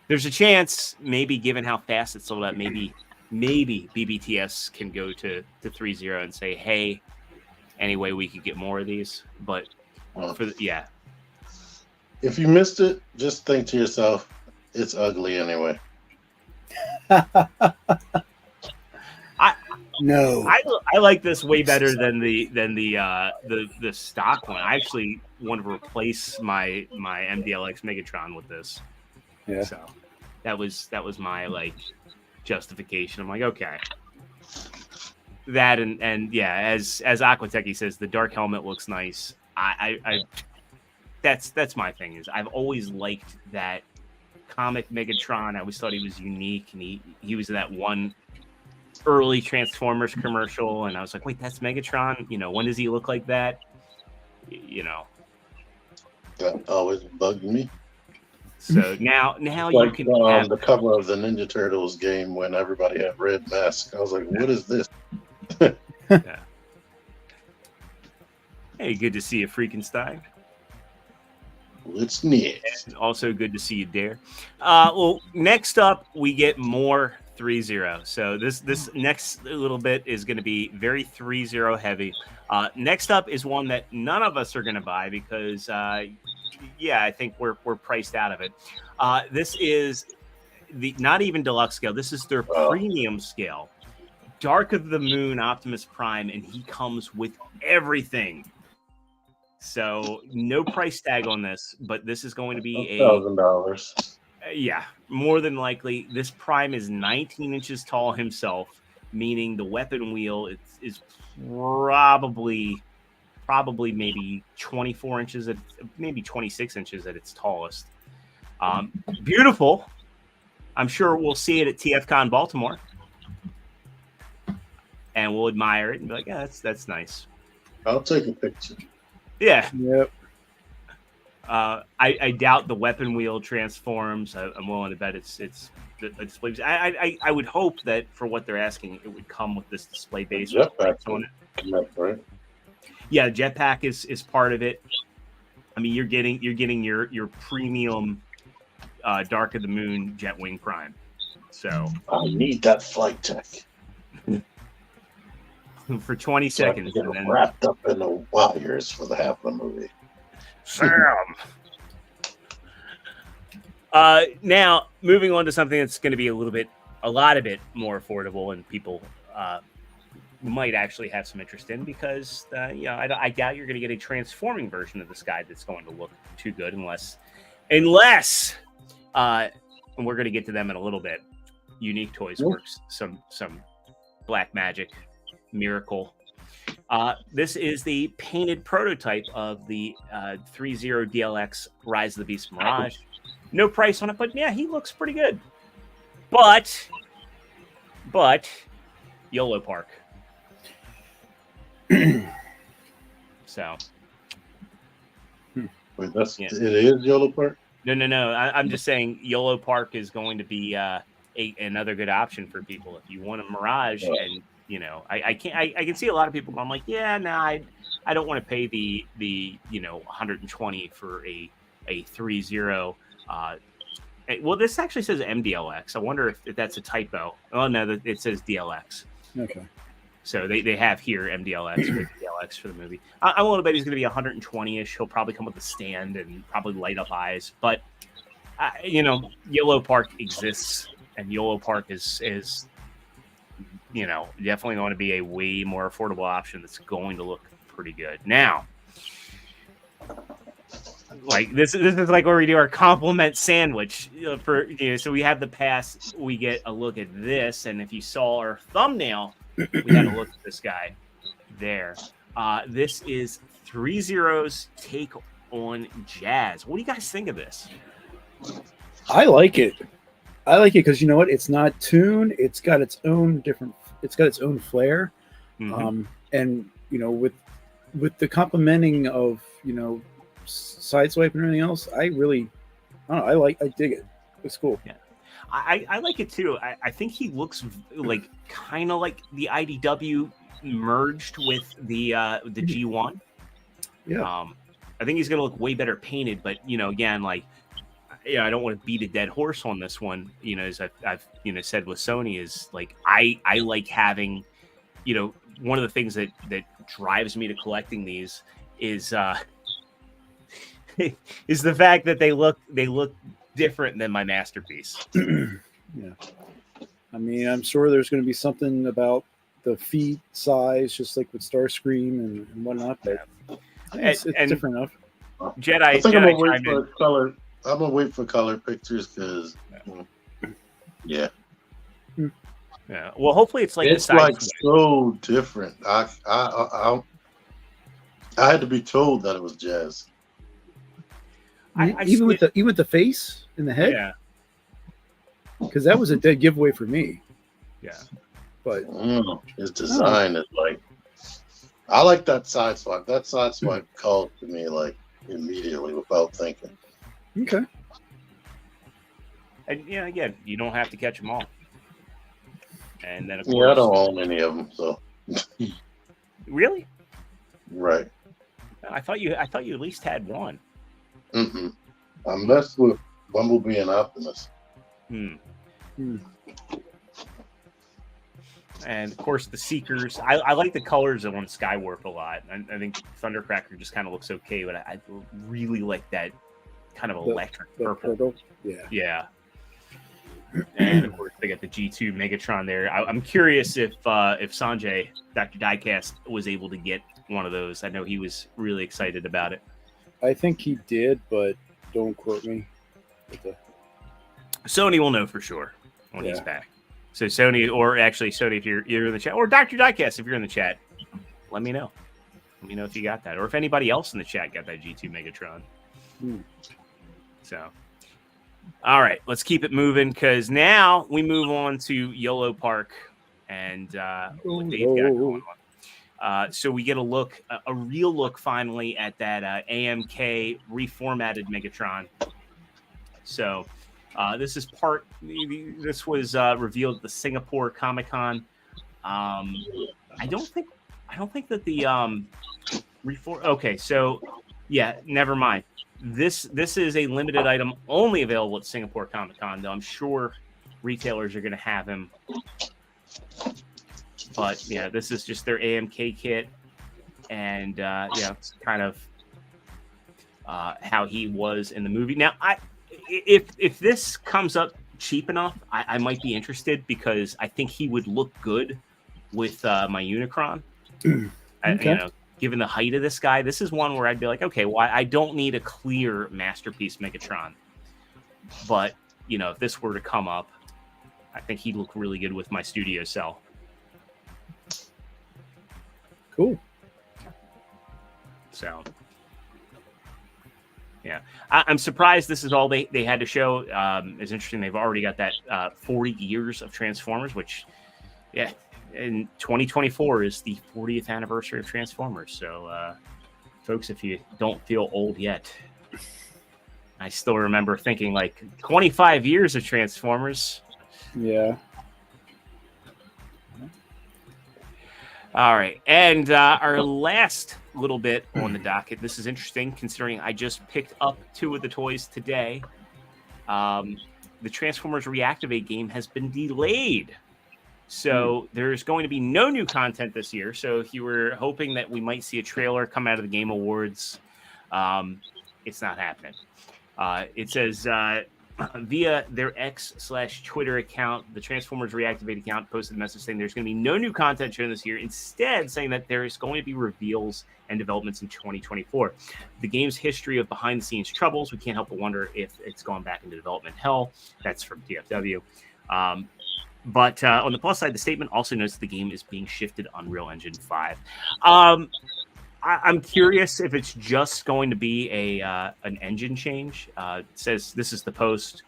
S1: there's a chance, maybe given how fast it sold out, maybe BBTS can go to Threezero and say, "Hey, anyway, we could get more of these." But
S2: if you missed it, just think to yourself, it's ugly anyway.
S1: I like this way better than the stock one. I actually want to replace my MDLX Megatron with this.
S4: Yeah.
S1: So that was my justification. I'm like, okay. That and yeah, as Aquateki says, the dark helmet looks nice. I that's my thing. Is I've always liked that comic Megatron. I always thought he was unique, and he was in that one early Transformers commercial, and I was like, wait, that's Megatron? When does he look like that?
S2: That always bugged me.
S1: So now
S2: like,
S1: you can have
S2: the cover of the Ninja Turtles game when everybody had red masks. I was like, what is this?
S1: Yeah. Hey, good to see you, Freakenstein.
S2: It's neat.
S1: And also good to see you, Dare. Well, next up, we get more Threezero. So this next little bit is going to be very Threezero heavy. Next up is one that none of us are going to buy because, I think we're priced out of it. This is not even deluxe scale. This is their premium scale. Dark of the Moon Optimus Prime, and he comes with everything. So no price tag on this, but this is going to be
S2: $1,000.
S1: Yeah, more than likely. This Prime is 19 inches tall himself, meaning the weapon wheel is probably probably maybe 24 inches, maybe 26 inches at its tallest. Beautiful. I'm sure we'll see it at TFCon Baltimore, and we'll admire it and be like, yeah, that's nice.
S2: I'll take a picture.
S1: Yeah.
S4: Yep.
S1: I doubt the weapon wheel transforms. I'm willing to bet it's the display. I would hope that for what they're asking, it would come with this display base.
S2: Jetpack on it. Right.
S1: Yeah, jetpack is part of it. I mean, you're getting your premium Dark of the Moon Jetwing Prime. So
S2: I need that flight tech
S1: for 20 seconds,
S2: so
S1: and then
S2: wrapped up in the wires for the half of the movie.
S1: Sam. Now, moving on to something that's going to be a lot of it more affordable, and people might actually have some interest in, because I doubt you're going to get a transforming version of this guy that's going to look too good, unless, and we're going to get to them in a little bit. Unique Toys Works, some black magic miracle. This is the painted prototype of the Threezero DLX Rise of the Beast Mirage. No price on it, but yeah, he looks pretty good. But YOLO Park. So.
S2: Wait, it is YOLO Park?
S1: No. I'm just saying YOLO Park is going to be another good option for people if you want a Mirage. And I can see a lot of people going like, yeah, no, I don't want to pay the 120 for a Threezero. Well, this actually says MDLX. I wonder if that's a typo. Oh no, it says DLX.
S4: Okay.
S1: So they have here MDLX for DLX for the movie. I'm willing to bet he's going to be 120-ish. He'll probably come with a stand and probably light up eyes. But YOLO Park exists, and YOLO Park is definitely going to be a way more affordable option that's going to look pretty good. Now, like this is like where we do our compliment sandwich so we have the pass, we get a look at this, and if you saw our thumbnail, we had a look at this guy there. This is Threezero's take on Jazz. What do you guys think of this?
S4: I like it because you know what? It's not Toon. It's got its own flair.
S1: Mm-hmm.
S4: And with the complementing of Sideswipe and everything else, I dig it. It's cool.
S1: Yeah. I like it too. I think he looks like kind of like the IDW merged with the G1.
S4: Yeah.
S1: I think he's gonna look way better painted, but again, like, I don't want to beat a dead horse on this one. As I've said with Sony, is like I like having, one of the things that drives me to collecting these is is the fact that they look different than my masterpiece.
S4: Yeah. I mean, I'm sure there's going to be something about the feet size, just like with Starscream and whatnot. But it's different enough.
S1: Jedi.
S2: I think I'm gonna wait for color. I'm gonna wait for color pictures because, yeah.
S1: Yeah. Well, hopefully it's like
S2: so different. I had to be told that it was Jazz.
S4: Even with the face and the head.
S1: Yeah.
S4: Because that was a dead giveaway for me.
S1: Yeah.
S4: But
S2: his design is like, I like that side swipe. That side swipe called to me like immediately without thinking.
S4: Okay.
S1: And again, you don't have to catch them all. And then of
S2: course, I don't own any of them, so.
S1: Really?
S2: Right.
S1: I thought you at least had one.
S2: Mm-mm. I messed with Bumblebee and Optimus.
S1: And of course, the Seekers. I like the colors on Skywarp a lot. I think Thundercracker just kind of looks okay, but I really like that kind of electric purple. Yeah. And of course, they got the G2 Megatron there. I'm curious if Sanjay, Dr. Diecast, was able to get one of those. I know he was really excited about it.
S4: I think he did, but don't quote me.
S1: Sony will know for sure when he's back. So Sony, or actually Sony, if you're in the chat, or Dr. Diecast, if you're in the chat, let me know. Let me know if you got that, or if anybody else in the chat got that G2 Megatron. So, all right, let's keep it moving because now we move on to YOLO Park and what they've got going on. So we get a real look finally at that AMK reformatted Megatron. So this was revealed at the Singapore Comic-Con. I don't think that the okay, so yeah, never mind. This is a limited item only available at Singapore Comic-Con, though I'm sure retailers are going to have him. But yeah, this is just their AMK kit, and it's kind of how he was in the movie. Now, if this comes up cheap enough, I might be interested because I think he would look good with my Unicron. Okay. Given the height of this guy, this is one where I'd be like, okay, well, I don't need a clear masterpiece Megatron. But, if this were to come up, I think he'd look really good with my studio cell.
S4: Cool.
S1: So, yeah. I'm surprised this is all they had to show. It's interesting. They've already got that 40 years of Transformers, which, yeah. In 2024 is the 40th anniversary of Transformers. So, folks, if you don't feel old yet, I still remember thinking like 25 years of Transformers.
S4: Yeah.
S1: All right. And our last little bit on the docket. This is interesting considering I just picked up 2 of the toys today. The Transformers Reactivate game has been delayed. So there's going to be no new content this year. So if you were hoping that we might see a trailer come out of the Game Awards, it's not happening. It says via their X/Twitter account, the Transformers Reactivate account posted a message saying there's going to be no new content shown this year. Instead, saying that there is going to be reveals and developments in 2024. The game's history of behind-the-scenes troubles, we can't help but wonder if it's gone back into development hell. That's from DFW. But on the plus side, the statement also notes that the game is being shifted to Unreal Engine 5. I'm curious if it's just going to be an engine change. It says this is the post.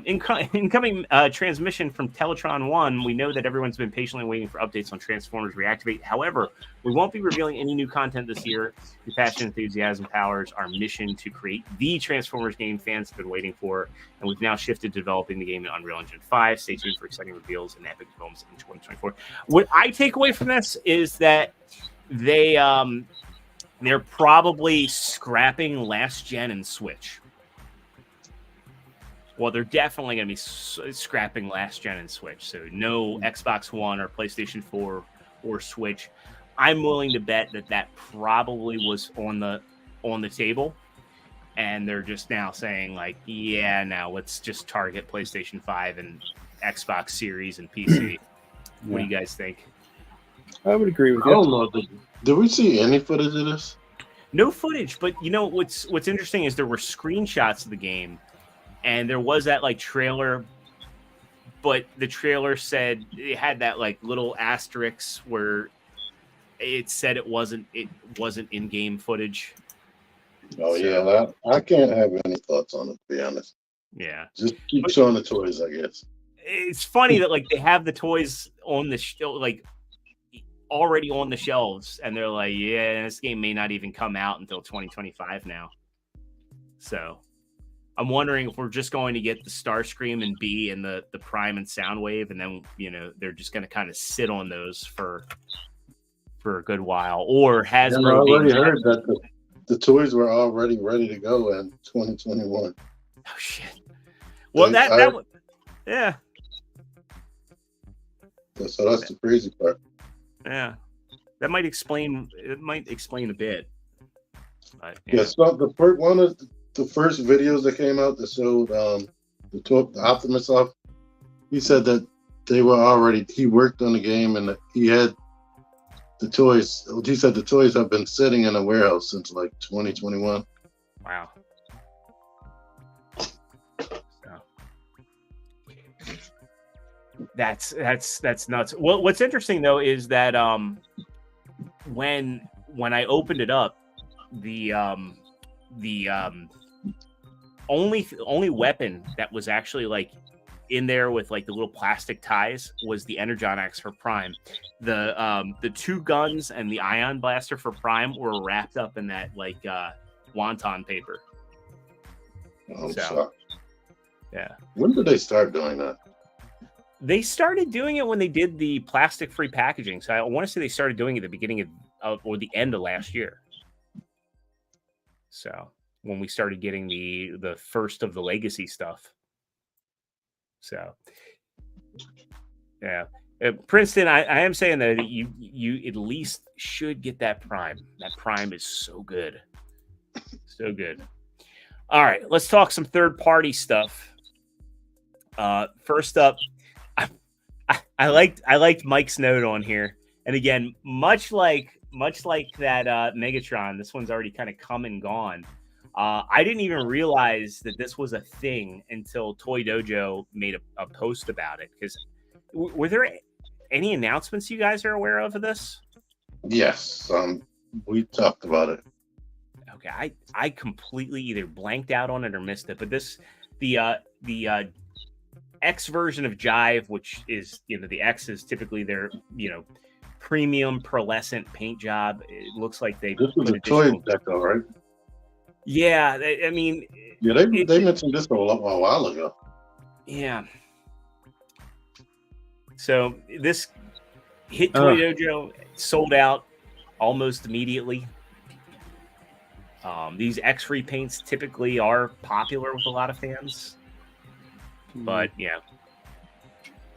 S1: Incoming transmission from Teletron 1. We know that everyone's been patiently waiting for updates on Transformers Reactivate. However, we won't be revealing any new content this year. Your passion, enthusiasm powers our mission to create the Transformers game fans have been waiting for, and we've now shifted to developing the game in Unreal Engine 5. Stay tuned for exciting reveals and epic films in 2024. What I take away from this is that they're probably scrapping last gen and Switch. Well, they're definitely going to be scrapping last gen and Switch. So no Xbox One or PlayStation 4 or Switch. I'm willing to bet that probably was on the table, and they're just now saying like, yeah, now let's just target PlayStation 5 and Xbox Series and PC. What do you guys think?
S4: I would agree with
S2: I
S4: you.
S2: don't know. Did we see any footage of this?
S1: No footage, but what's interesting is there were screenshots of the game. And there was that like trailer, but the trailer said it had that like little asterisk where it said it wasn't in-game footage.
S2: Oh yeah, I can't have any thoughts on it, to be honest.
S1: Yeah,
S2: just keep showing the toys, I guess.
S1: It's funny that like they have the toys on the like already on the shelves, and they're like, yeah, this game may not even come out until 2025 now. So. I'm wondering if we're just going to get the Starscream and B and the Prime and Soundwave, and then they're just going to kind of sit on those for a good while. Or Hasbro.
S2: I already heard that the toys were already ready to go in 2021.
S1: Oh shit! Well, yeah.
S2: So that's the crazy part.
S1: Yeah, that might explain. It might explain a bit. But,
S2: so the first one of the first videos that came out that showed the Optimus off, he said that he worked on the game and he had the toys. He said the toys have been sitting in a warehouse since like 2021.
S1: Wow. That's nuts. Well, what's interesting though is that when when I opened it up, the only weapon that was actually like in there with like the little plastic ties was the Energon Axe for Prime. The two guns and the Ion Blaster for Prime were wrapped up in that like wonton paper.
S2: I'm shocked.
S1: Yeah.
S2: When did they start doing that?
S1: They started doing it when they did the plastic-free packaging. So I want to say they started doing it at the beginning of or the end of last year. So when we started getting the first of the legacy stuff. So yeah, Princeton, I am saying that you at least should get that Prime. That Prime is so good, so good. All right, let's talk some third-party stuff. First up, I liked Mike's note on here, and again, much like that Megatron, this one's already kind of come and gone. I didn't even realize that this was a thing until Toy Dojo made a post about it. Because were there any announcements you guys are aware of this?
S2: Yes, we talked about it.
S1: Okay, I completely either blanked out on it or missed it. But the X version of Jive, which is the X is typically their premium pearlescent paint job. It looks like they
S2: this was a toy deco, right?
S1: Yeah, I mean,
S2: yeah, they mentioned this a while ago.
S1: Yeah. So this hit Toy Dojo, sold out almost immediately. These X repaints typically are popular with a lot of fans, but yeah,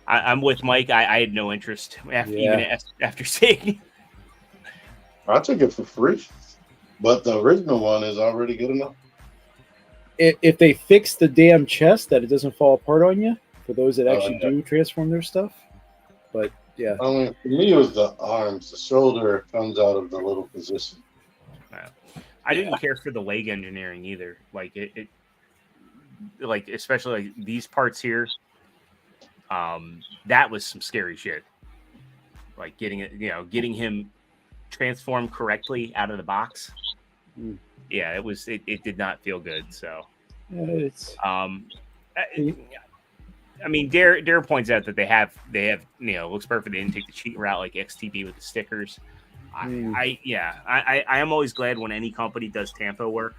S1: I'm with Mike. I had no interest after seeing it.
S2: I took it for free. But the original one is already good enough.
S4: If they fix the damn chest that it doesn't fall apart on you, for those that actually do transform their stuff. But yeah.
S2: I mean, for me, it was the arms. The shoulder comes out of the little position.
S1: I didn't care for the leg engineering either. Like it like especially like these parts here. That was some scary shit. Like getting him transformed correctly out of the box. Yeah, it did not feel good. So
S4: it's
S1: I mean, Dare points out that they have looks perfect. They didn't take the cheat route like XTB with the stickers. I am always glad when any company does Tampo work.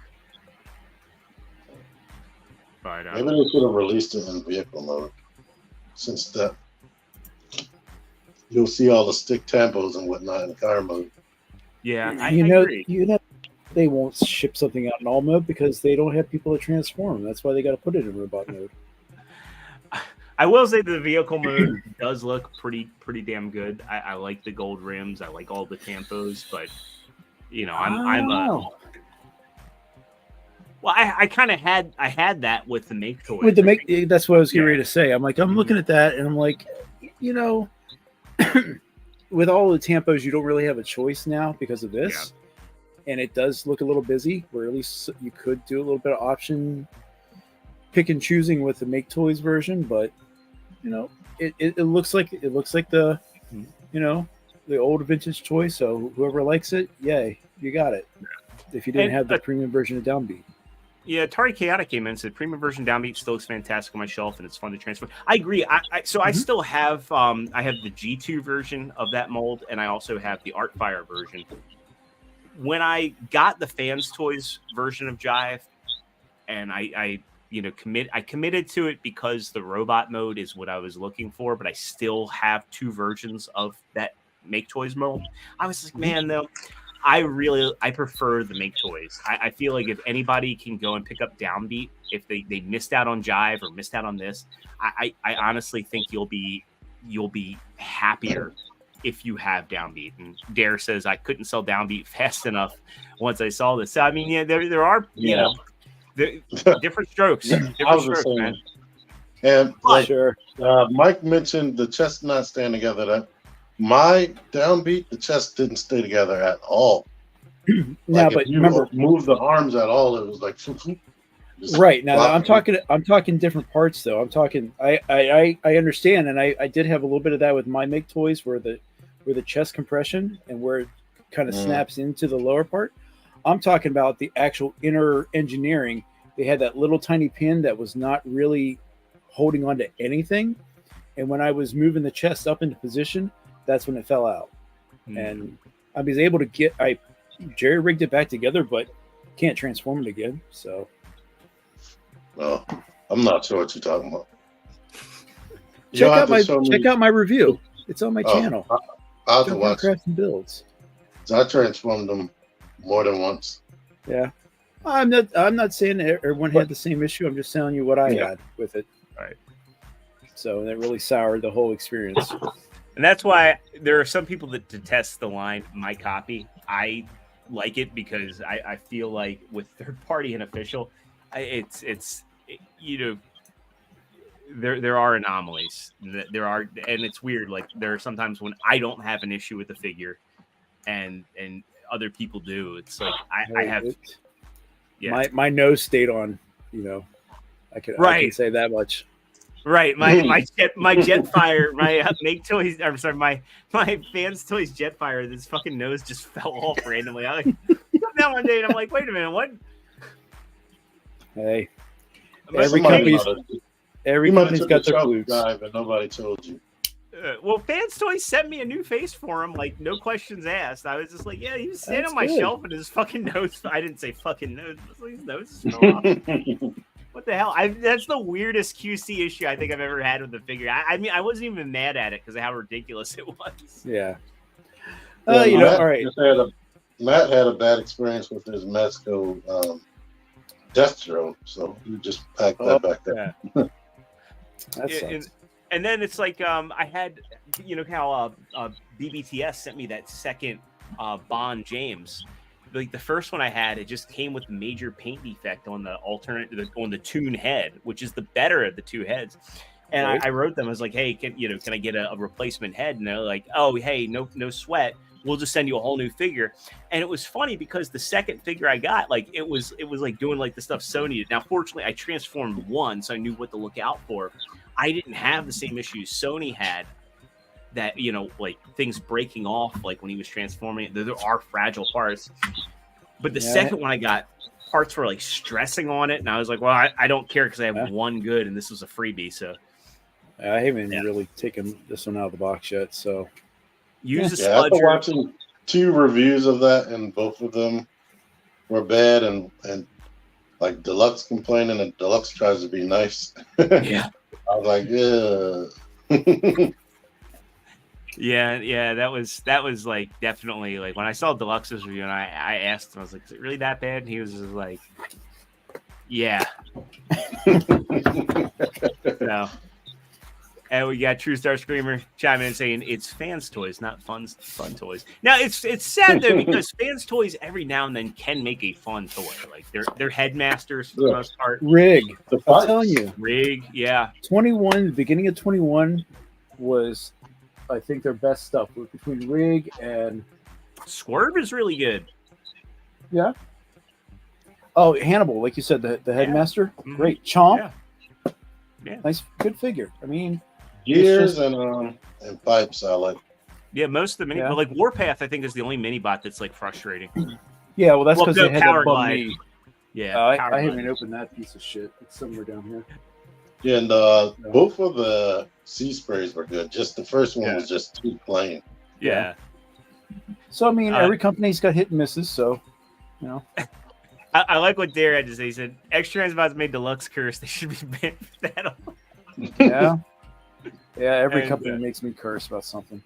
S1: But
S2: maybe they should have released it in vehicle mode, since that you'll see all the stick tampos and whatnot in car mode.
S1: Yeah, I agree.
S4: They won't ship something out in all mode because they don't have people to transform. That's why they got to put it in robot mode.
S1: I will say the vehicle mode does look pretty damn good. I like the gold rims. I like all the tampos, but I kind of had that with the Make Toys.
S4: With the Make, that's what I was getting ready to say. I'm looking at that and I'm like, with all the tampos, you don't really have a choice now because of this. Yeah. And it does look a little busy, where at least you could do a little bit of option pick and choosing with the Make Toys version, but it looks like the the old vintage toy. So whoever likes it, yay, you got it. If you didn't have the premium version of Downbeat.
S1: Yeah, Atari Chaotic came in and said premium version Downbeat still looks fantastic on my shelf and it's fun to transfer. I agree. I still have I have the G2 version of that mold, and I also have the Artfire version. When I got the Fans Toys version of Jive, and I committed to it because the robot mode is what I was looking for, but I still have two versions of that Make Toys mold. I was like, man, though, I prefer the Make Toys. I feel like if anybody can go and pick up Downbeat, if they missed out on Jive or missed out on this, I honestly think you'll be happier if you have Downbeat. And Dare says I couldn't sell Downbeat fast enough once I saw this. So I mean, yeah, there are different strokes. Different strokes, man.
S2: And Mike mentioned the chest not staying together. That my Downbeat, the chest didn't stay together at all.
S4: Now, but
S2: you
S4: remember,
S2: move the arms at all, it was like
S4: right now. I'm talking different parts though. I'm talking. I understand, and I did have a little bit of that with my Make Toys, where the chest compression and where kind of snaps into the lower part. I'm talking about the actual inner engineering. They had that little tiny pin that was not really holding on to anything. And when I was moving the chest up into position, that's when it fell out. And I was able to I jerry rigged it back together, but can't transform it again. So,
S2: well, I'm not sure what you're talking about.
S4: Check out my review. It's on my channel.
S2: I have to watch
S4: Crafts and Builds.
S2: So I transformed them more than once.
S4: Yeah, I'm not saying everyone had the same issue. I'm just telling you what I had with it.
S1: All right.
S4: So that really soured the whole experience.
S1: And that's why there are some people that detest the line "my copy." I like it because I feel like with third party and official, there are anomalies. There are, and it's weird. Like there are sometimes when I don't have an issue with the figure, and other people do. It's like I have.
S4: My nose stayed on. I can say that much.
S1: Right, my Jetfire, my Make Toys. I'm sorry, my Fans Toys Jetfire. This fucking nose just fell off randomly. I come down one day and I'm like, wait a minute, what?
S4: Hey, every company's got their flukes.
S2: But nobody told you.
S1: Well, Fans Toys sent me a new face for him, like no questions asked. I was just like, yeah, he was standing on my shelf and his fucking nose. I didn't say fucking nose. His nose fell off. What the hell? That's the weirdest QC issue I think I've ever had with the figure. I mean, I wasn't even mad at it because of how ridiculous it was.
S4: Yeah.
S2: All
S4: right.
S2: Matt had a bad experience with his Mexico Deathsaurus, so he just packed that back there.
S1: Yeah.
S4: That sucks.
S1: And then it's like I had, how BBTS sent me that second Bond James. Like the first one I had, it just came with major paint defect on the on the tune head, which is the better of the two heads. And I wrote them. I was like, hey, can I get a replacement head? And they're like, oh, hey, no sweat. We'll just send you a whole new figure. And it was funny because the second figure I got, like it was like doing like the stuff Sony did. Now, fortunately, I transformed one, so I knew what to look out for. I didn't have the same issues Sony had. That like things breaking off, like when he was transforming it. There are fragile parts, but the second one I got, parts were like stressing on it, and I was like, well, I don't care because I have one good, and this was a freebie. So
S4: I haven't really taken this one out of the box yet. So
S1: use a
S2: I've been
S1: sludger.
S2: watching 2 reviews of that, and both of them were bad, and like Deluxe complaining, and Deluxe tries to be nice.
S1: Yeah,
S2: I was like, yeah.
S1: Yeah, that was like definitely like when I saw Deluxe's review and I asked him, I was like, is it really that bad? And he was just like, yeah. So, and we got Trustarscreamer chiming in saying it's Fans Toys, not fun toys. Now it's sad though because Fans Toys every now and then can make a fun toy. Like they're headmasters for the most part.
S4: Rig, I'm telling you,
S1: Rig, yeah.
S4: 21, the beginning of 21 was, I think, their best stuff between Rig and
S1: Swerve is really good.
S4: Yeah. Oh, Hannibal, like you said, the headmaster, great. Chomp, nice, good figure. I mean,
S2: Gears and pipes, I like.
S1: Yeah, most of the mini, but like Warpath, I think is the only mini bot that's like frustrating.
S4: Yeah, well, that's because they had
S1: Power
S4: that bum
S1: Glide.
S4: knee.
S1: Yeah,
S4: I haven't opened that piece of shit. It's somewhere down here.
S2: Yeah, and both of the sea sprays were good. Just the first one was just too plain.
S1: Yeah.
S4: So I mean, every company's got hit and misses. So,
S1: I like what Dare had to say. He said, "Extransbots made Deluxe curse. They should be banned for that."
S4: Yeah. Every company makes me curse about something.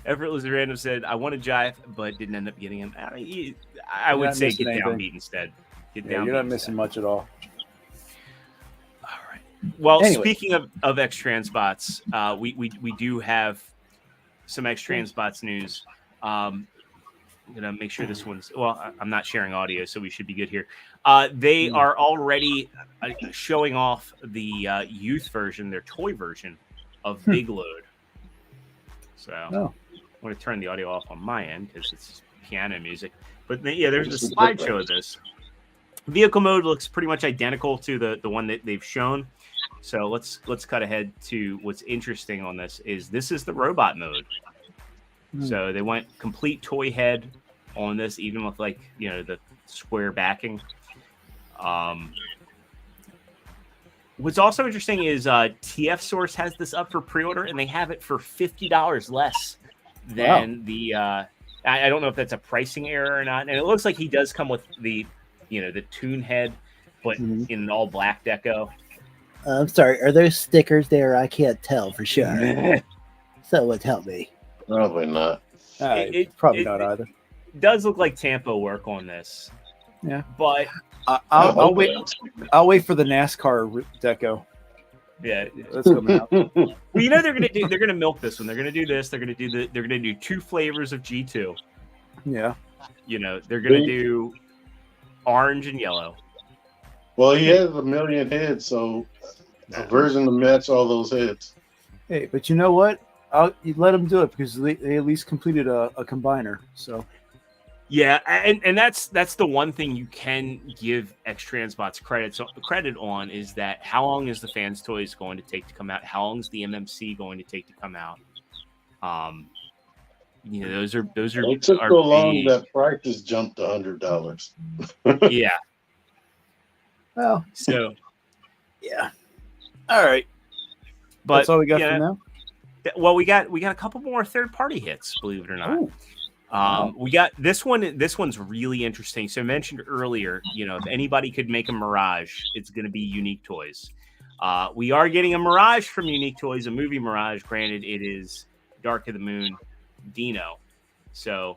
S1: Effortless Random said, "I want to jive, but didn't end up getting him." I would say get downbeat instead.
S4: You're not missing much at all.
S1: Well, speaking of X-Transbots, we do have some X-Transbots news. I'm going to make sure this one's... Well, I'm not sharing audio, so we should be good here. They are already showing off the youth version, their toy version of Big Load. So I'm going to turn the audio off on my end because it's piano music. But there's a slideshow of this. Vehicle mode looks pretty much identical to the one that they've shown. So let's cut ahead to what's interesting on this is the robot mode. So they went complete toy head on this, even with like, you know, the square backing. What's also interesting is TF Source has this up for pre-order, and they have it for $50 less than the. I don't know if that's a pricing error or not, and it looks like he does come with the, you know, the tune head, but in an all black deco.
S5: I'm sorry. Are those stickers there? I can't tell for sure. Someone help me.
S2: Probably not.
S4: Probably not either.
S1: It does look like Tampo work on this.
S4: Yeah,
S1: but
S4: I'll wait. I'll wait for the NASCAR deco.
S1: Yeah,
S4: that's coming out.
S1: Well, you know they're gonna milk this one. They're gonna do this. They're gonna do 2 flavors of G2.
S4: Yeah.
S1: You know they're gonna do orange and yellow.
S2: Well, he has 1 million heads, so a version to match all those heads.
S4: Hey, but you know what? You let them do it because they at least completed a combiner. So.
S1: Yeah, and that's the one thing you can give X-Transbots credit on is that how long is the Fans Toys going to take to come out? How long is the MMC going to take to come out? You know, those are.
S2: It took so long that prices jumped to $100.
S1: Yeah.
S4: Well,
S1: so.
S4: Yeah. All right.
S1: But
S4: that's all we got for now.
S1: Well, we got a couple more third-party hits, believe it or not.
S4: Ooh.
S1: We got this one. This one's really interesting. So I mentioned earlier, you know, if anybody could make a Mirage, it's going to be Unique Toys. We are getting a Mirage from Unique Toys, a movie Mirage. Granted, it is Dark of the Moon Dino. So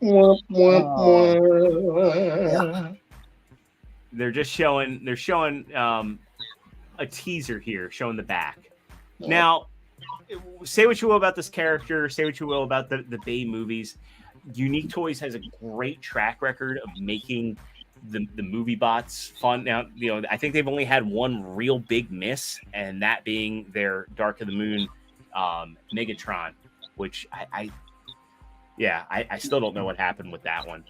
S1: they're just showing. They're showing a teaser here, showing the back. Now, say what you will about this character. Say what you will about the Bay movies. Unique Toys has a great track record of making the movie bots fun. Now, you know, I think they've only had one real big miss, and that being their Dark of the Moon Megatron, which I still don't know what happened with that one.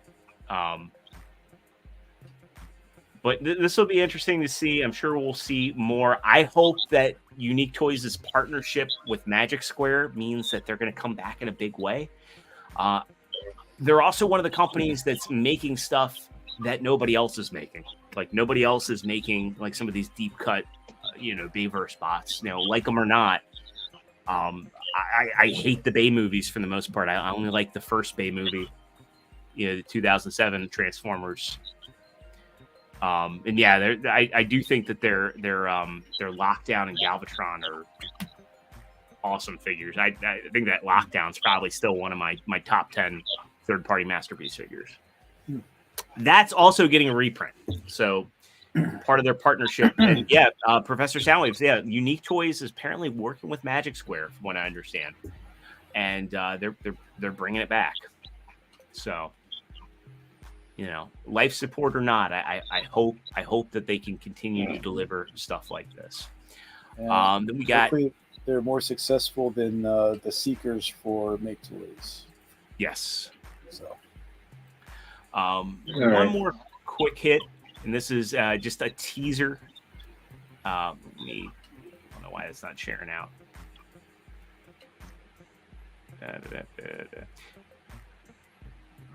S1: But this will be interesting to see. I'm sure we'll see more. I hope that Unique Toys' partnership with Magic Square means that they're going to come back in a big way. They're also one of the companies that's making stuff that nobody else is making. Like nobody else is making like some of these deep cut, Bayverse bots. You know, like them or not. I hate the Bay movies for the most part. I only like the first Bay movie, the 2007 Transformers. And yeah, I do think that their Lockdown and Galvatron are awesome figures. I think that Lockdown's probably still one of my top 10 third-party masterpiece figures. That's also getting a reprint. So part of their partnership. And yeah, Professor Soundwaves, yeah, Unique Toys is apparently working with Magic Square, from what I understand. And they're bringing it back. So, life support or not, I hope that they can continue to deliver stuff like this. Then we got.
S4: They're more successful than the Seekers for Make Toys.
S1: Yes.
S4: So,
S1: one more quick hit, and this is just a teaser. I don't know why it's not sharing out. I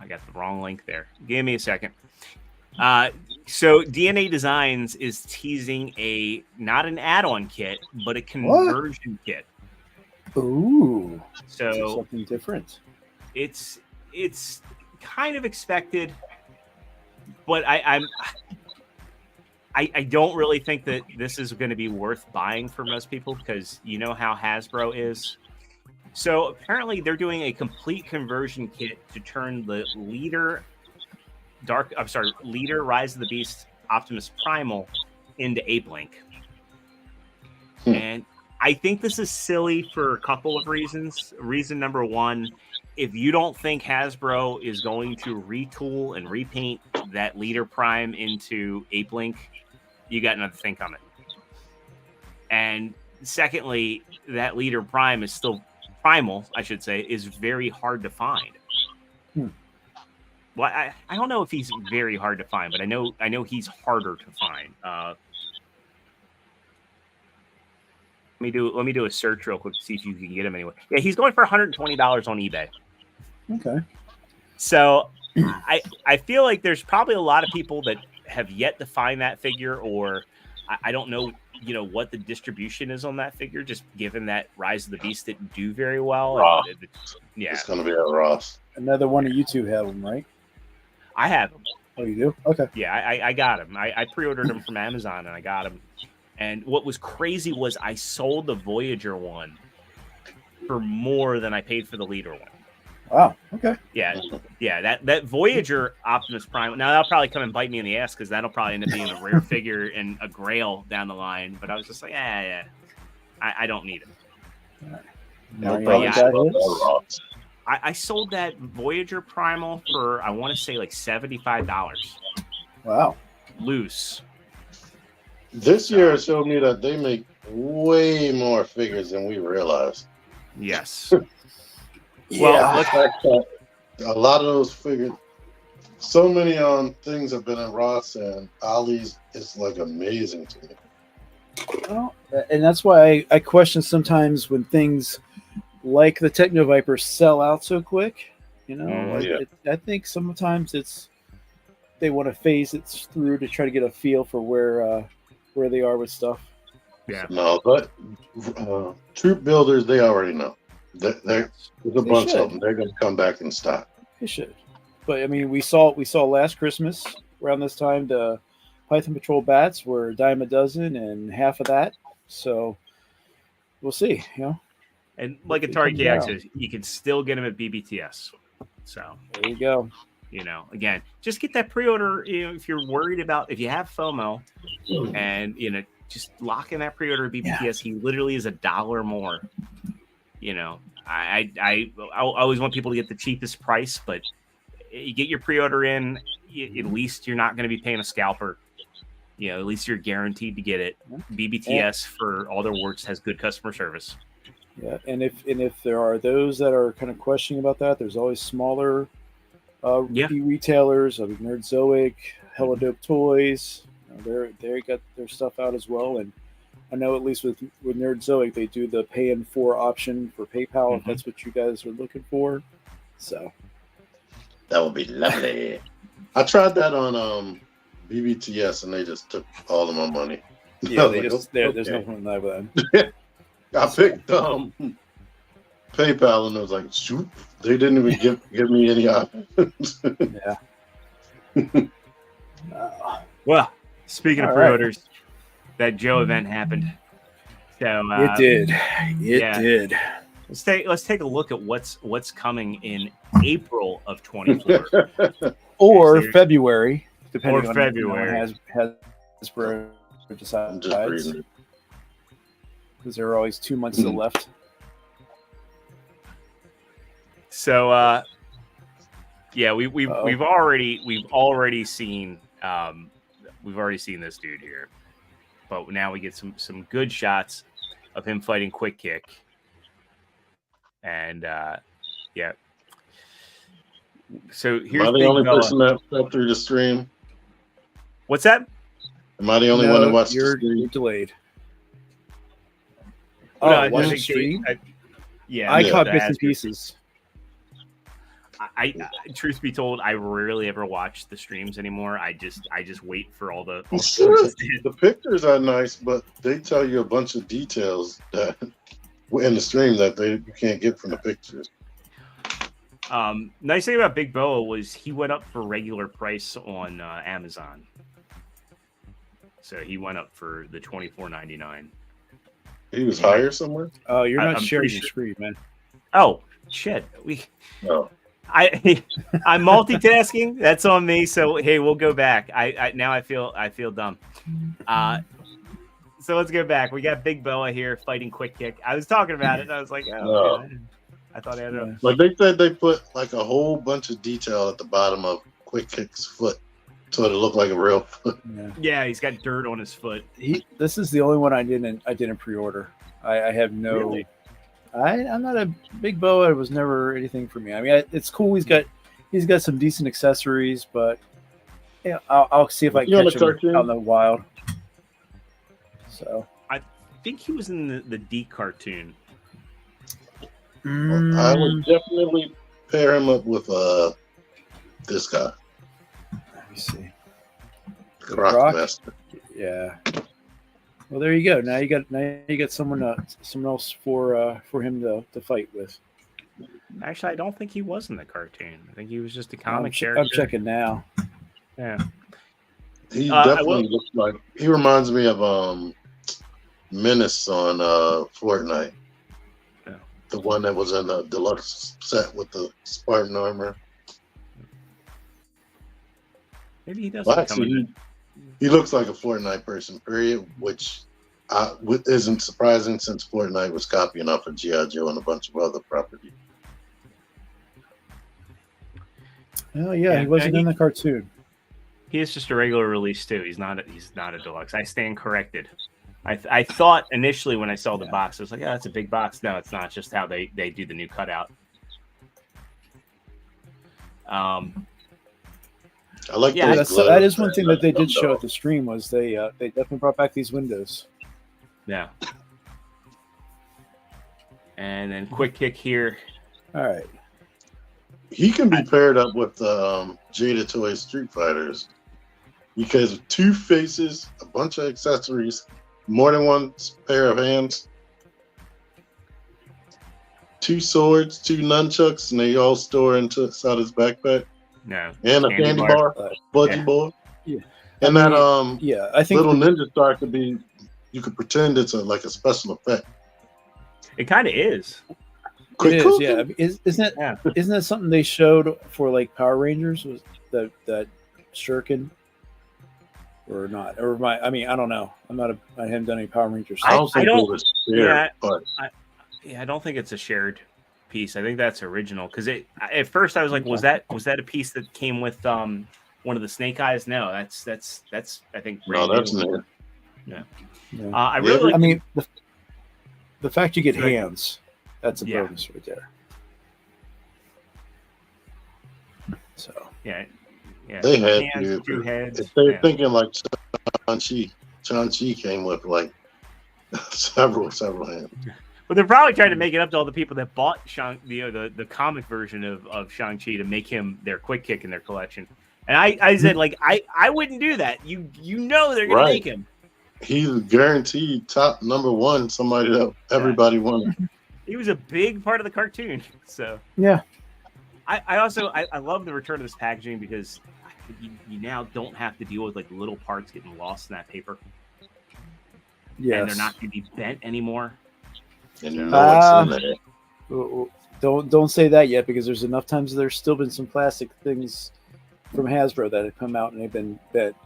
S1: got the wrong link there. Give me a second. So DNA Designs is teasing not an add-on kit, but a conversion kit.
S4: Ooh.
S1: So
S4: something different.
S1: It's kind of expected, but I don't really think that this is going to be worth buying for most people because you know how Hasbro is. So apparently they're doing a complete conversion kit to turn the Leader Rise of the Beast Optimus Primal into Ape Link. And I think this is silly for a couple of reasons. Reason number one, if you don't think Hasbro is going to retool and repaint that Leader Prime into Ape Link, you got another thing coming. And secondly, that Leader Prime is still Primal, I should say, is very hard to find. Well, I don't know if he's very hard to find, but I know he's harder to find. Let me do a search real quick to see if you can get him anywhere. Yeah, he's going for $120 on eBay.
S4: Okay.
S1: So I feel like there's probably a lot of people that have yet to find that figure, or I don't know, what the distribution is on that figure, just given that Rise of the Beast didn't do very well.
S2: Ross.
S1: Yeah,
S2: It's gonna be at Ross.
S4: Another one of you two have them, right?
S1: I have them.
S4: Oh, you do? Okay.
S1: Yeah, I got them. I pre-ordered them from Amazon, and I got them. And what was crazy was I sold the Voyager one for more than I paid for the Leader one.
S4: Wow. Okay.
S1: Yeah, that Voyager Optimus Prime. Now that'll probably come and bite me in the ass because that'll probably end up being a rare figure and a Grail down the line. But I was just like, yeah, I don't need it.
S4: Now you
S1: but
S4: know
S1: yeah,
S4: what that is?
S1: I sold that Voyager Primal for, I want to say, like $75
S4: Wow.
S1: loose.
S2: This year it showed me that they make way more figures than we realized.
S1: Yes.
S4: Yeah.
S1: Well,
S2: A lot of those figures, so many things have been in Ross and Ollie's. It's like amazing to me.
S4: Well, and that's why I question sometimes when things like the Techno Viper sell out so quick. I think sometimes they want to phase it through to try to get a feel for where they are with stuff.
S1: Yeah.
S2: No, but troop builders, they already know. There's a bunch of them. They're going to come back in stock.
S4: They should. But I mean, we saw last Christmas around this time the Python Patrol bats were a dime a dozen and half of that. So we'll see.
S1: And like Atari KX says, you can still get them at BBTS. So
S4: there you go.
S1: Again, just get that pre-order. If you're worried about, if you have FOMO, and just lock in that pre-order at BBTS. Yeah. He literally is $1 more. I always want people to get the cheapest price, but you get your pre-order in, at least you're not going to be paying a scalper. At least you're guaranteed to get it. BBTS, for all their works, has good customer service.
S4: Yeah, and if there are those that are kind of questioning about that, there's always smaller retailers. Nerdzoic, Hella Dope Toys. They got their stuff out as well, and I know at least with Nerdzoic, they do the pay in 4 option for PayPal if that's what you guys are looking for. So
S2: that would be lovely. I tried that on BBTS, and they just took all of my money.
S4: Yeah, there's nothing like that.
S2: I picked PayPal, and it was like, shoot, they didn't even give me any options.
S4: Yeah.
S1: Well, speaking of pre-orders, that Joe event happened. So
S4: it did. It did.
S1: Let's take a look at what's coming in April of 24
S4: or February, depending on
S1: February.
S4: Hasbro decides, because there are always 2 months still left.
S1: So we've already seen this dude here. But now we get some good shots of him fighting Quick Kick. And so here's
S2: Am I the only person that fell through the stream?
S1: What's that?
S2: Am I the only one that watched the stream?
S4: You're delayed.
S1: I
S4: watch the stream?
S1: I
S4: caught bits and pieces.
S1: I truth be told, I rarely ever watch the streams anymore. I just wait for all the
S2: the pictures are nice, but they tell you a bunch of details that in the stream that you can't get from the pictures.
S1: Nice thing about Big Boa was he went up for regular price on Amazon. So he went up for the $24.99.
S2: He was higher somewhere?
S4: Oh, you're not sharing your screen, man.
S1: Oh, shit. I'm multitasking. That's on me. So hey, we'll go back. Now I feel dumb. So let's go back. We got Big Boa here fighting Quick Kick. I was talking about it, and I was like, I thought I had a...
S2: Like they said, they put like a whole bunch of detail at the bottom of Quick Kick's foot, so it looked like a real foot.
S1: Yeah, he's got dirt on his foot.
S4: This is the only one I didn't pre-order. I have no.
S1: Really?
S4: I'm not a Big Boa. It was never anything for me. I mean, it's cool. He's got some decent accessories, but I'll see if I can catch him out in the wild. So
S1: I think he was in the D cartoon.
S2: I would definitely pair him up with this guy,
S4: Let me see.
S2: Croc
S4: Croc?
S2: Master.
S4: Yeah. Well, there you go. Now you got someone else for him to fight with.
S1: Actually, I don't think he was in the cartoon. I think he was just a comic
S4: I'm
S1: character.
S4: checking now.
S1: Yeah.
S2: He definitely looks like he reminds me of Menace on Fortnite.
S1: Yeah.
S2: The one that was in the deluxe set with the Spartan armor.
S1: Maybe he doesn't
S2: Well,
S1: come
S2: actually,
S1: in.
S2: he looks like a Fortnite person, period, which isn't surprising since Fortnite was copying off of G.I. Joe and a bunch of other properties.
S4: Oh yeah, he wasn't in the cartoon.
S1: He is just a regular release too. He's not a deluxe. I stand corrected. I thought initially when I saw the box, I was like, "Yeah, that's a big box." No, it's not. It's just how they do the new cutout.
S2: I like
S4: that is one thing that they did show at the stream was they definitely brought back these windows.
S1: Yeah. And then quick kick here.
S4: All right.
S2: He can be paired up with Jada Toy Street Fighters because 2 faces, a bunch of accessories, more than one pair of hands, 2 swords, 2 nunchucks, and they all store inside his backpack.
S1: No.
S2: And a candy bar, budgie boy.
S4: Yeah.
S2: And
S4: I think
S2: little ninja star could be. You could pretend it's like a special effect.
S1: It kind of is.
S2: Quick
S4: it is,
S2: cooking.
S4: yeah. Isn't that something they showed for like Power Rangers? Was that Shuriken or not? Or I don't know. I haven't done any Power Rangers.
S2: I don't think it was shared, but
S1: I don't think it's a shared piece. I think that's original because at first I was like, was that a piece that came with one of the Snake Eyes? No, that's I think
S2: that's new.
S1: Yeah.
S4: I
S1: really like
S4: the fact you get hands, that's a bonus right there. So
S1: yeah.
S2: They had
S1: hands, 2 heads.
S2: If they're thinking like Shang-Chi came with like several hands.
S1: But they're probably trying to make it up to all the people that bought the comic version of Shang-Chi to make him their quick kick in their collection. And I said, like, I wouldn't do that. You know they're going to make him.
S2: He's guaranteed top number 1, somebody that everybody wanted.
S1: He was a big part of the cartoon. So
S4: yeah.
S1: I also love the return of this packaging because you now don't have to deal with like little parts getting lost in that paper.
S4: Yeah.
S1: And they're not going to be bent anymore.
S2: And you know what's in there.
S4: Don't say that yet because there's enough times there's still been some plastic things from Hasbro that have come out and they've been bent.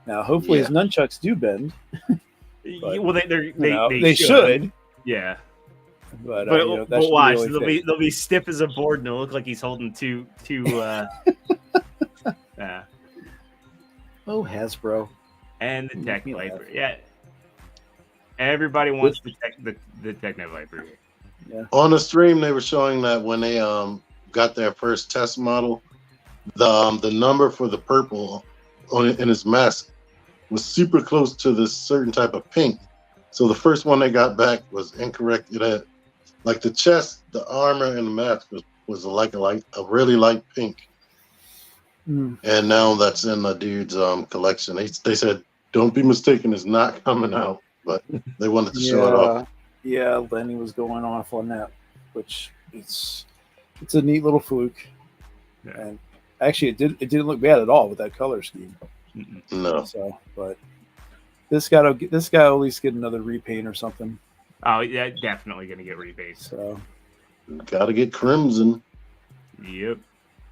S4: Now, hopefully, his nunchucks do bend. But,
S1: well,
S4: they should.
S1: Yeah,
S4: but
S1: watch, they'll be stiff as a board, and it'll look like he's holding two.
S4: Oh, Hasbro
S1: and the Techno Viper. Yeah, everybody wants the Techno Viper.
S4: Yeah.
S2: On the stream, they were showing that when they got their first test model, the number for the purple in his mask was super close to this certain type of pink. So the first one they got back was incorrect. It had like the chest, the armor, and the mask was like a really light pink.
S4: Mm.
S2: And now that's in the dude's collection. They said, don't be mistaken, it's not coming out, but they wanted to show it off.
S4: Yeah, Lenny was going off on that, which it's a neat little fluke.
S1: Yeah.
S4: And actually, it didn't look bad at all with that color scheme.
S2: No.
S4: So, but this guy will at least get another repaint or something.
S1: Oh, yeah, definitely going to get repainted.
S4: So,
S2: got to get crimson.
S1: Yep.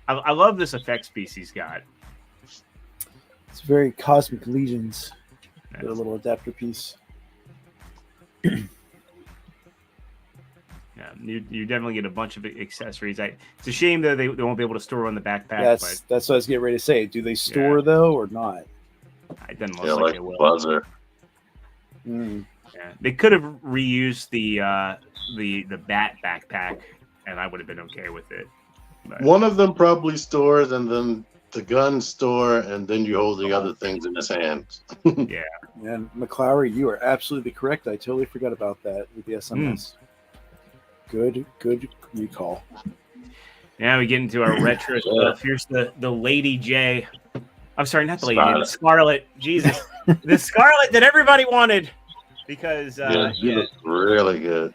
S1: I love this effects piece he's got.
S4: It's very Cosmic Legions. Nice. A little adapter piece.
S1: Yeah, you definitely get a bunch of accessories. It's a shame though they won't be able to store on the backpack.
S4: That's what I was getting ready to say. Do they store though or not?
S1: It doesn't look like they will.
S2: Buzzer.
S4: Mm.
S1: Yeah, they could have reused the bat backpack, and I would have been okay with it. But
S2: one of them probably stores, and then the gun store, and then you hold the other things in his hands.
S1: Yeah.
S4: And McClowery, you are absolutely correct. I totally forgot about that with the SMS. Good recall.
S1: Now we get into our retro stuff. Here's the Lady J. I'm sorry, not the Lady J, the Scarlet. Jesus. The Scarlet that everybody wanted. Because
S2: she looks really good.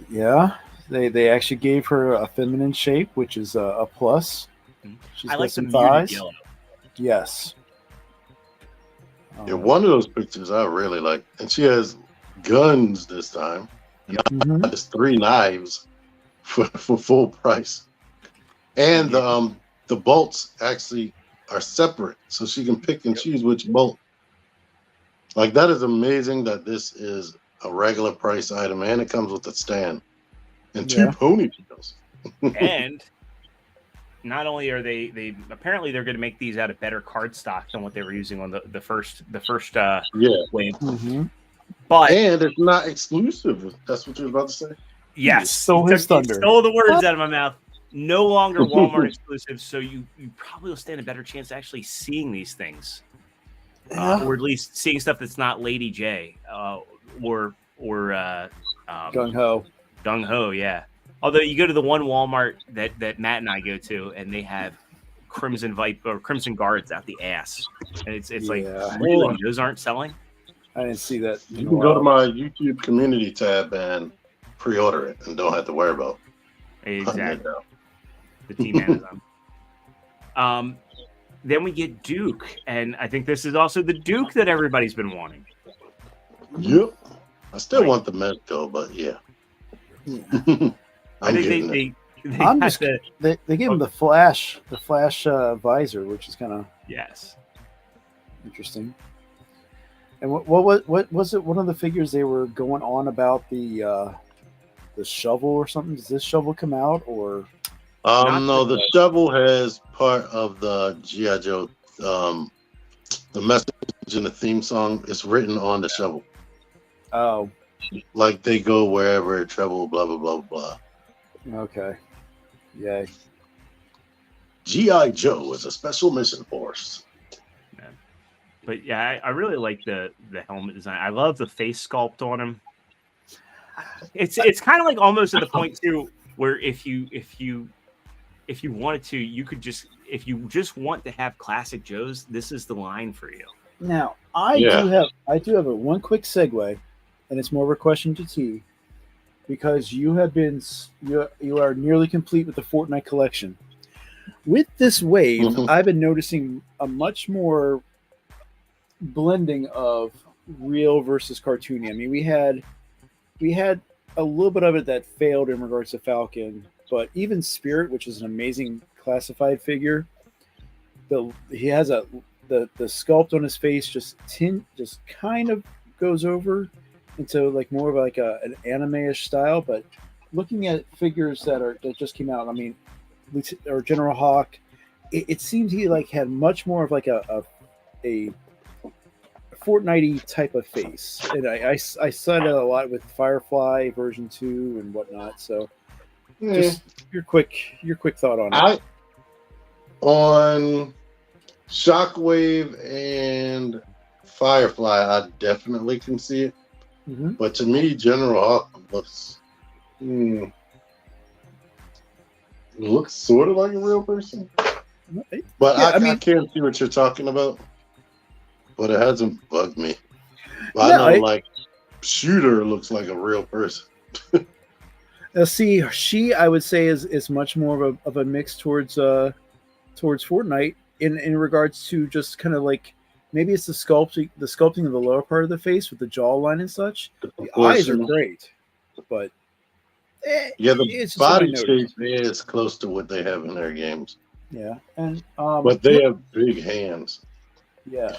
S4: Yeah. They actually gave her a feminine shape, which is a plus. She's
S1: I
S4: got
S1: like
S4: some
S1: the
S4: thighs.
S1: muted yellow.
S4: Yes.
S2: Yeah, one of those pictures I really like. And she has guns this time. There's 3 knives for full price. And the bolts actually are separate, so she can pick and choose which bolt. Like, that is amazing that this is a regular price item, and it comes with a stand and 2 ponytails.
S1: And not only are they apparently they're going to make these out of better cardstock than what they were using on the first wave. But
S2: and it's not exclusive. That's what you were about to say.
S1: Yes,
S4: stole his thunder.
S1: Stole the words out of my mouth. No longer Walmart exclusive, so you probably will stand a better chance of actually seeing these things, or at least seeing stuff that's not Lady J or
S4: Gung Ho.
S1: Gung Ho, yeah. Although you go to the one Walmart that Matt and I go to, and they have Crimson Guards out the ass, and it's like, really, those aren't selling.
S4: I didn't see that.
S2: You can go to my YouTube community tab and pre-order it, and don't have to worry about
S1: exactly the Team Amazon. Then we get Duke, and I think this is also the Duke that everybody's been wanting.
S2: Yep, I still want the Mezco, but yeah.
S1: I think they
S4: gave him the flash visor, which is kind of interesting. And what was it? One of the figures they were going on about the shovel or something. Does this shovel come out or?
S2: No, the shovel has part of the G.I. Joe. The message in the theme song is written on the shovel.
S4: Oh,
S2: like they go wherever, travel, blah blah blah blah.
S4: Okay, yay.
S2: G.I. Joe is a special mission force.
S1: But yeah, I really like the helmet design. I love the face sculpt on him. It's kind of like almost at the point too where if you wanted to, you could just, if you just want to have classic Joes, this is the line for you.
S4: Now I do have a one quick segue, and it's more of a question to T, because you are nearly complete with the Fortnite collection. With this wave, I've been noticing a much more blending of real versus cartoony. I mean, we had a little bit of it that failed in regards to Falcon, but even Spirit, which is an amazing classified figure, he has the sculpt on his face just kind of goes over into like more of like an anime-ish style. But looking at figures that just came out, I mean, or General Hawk, it seems he like had much more of like a Fortnite-y type of face, and I saw it a lot with Firefly version 2 and whatnot. So, just your quick thought on it.
S2: On Shockwave and Firefly, I definitely can see it. Mm-hmm. But to me, General Hawk looks sort of like a real person. But yeah, I can't see what you're talking about. But it hasn't bugged me. But I know, like, Shooter looks like a real person.
S4: See, she, I would say, is much more of a mix towards Fortnite in regards to just kind of like, maybe it's the sculpting of the lower part of the face with the jawline and such. The eyes are great, but
S2: the body shape is close to what they have in their games.
S4: Yeah, and
S2: but they have big hands.
S4: Yeah.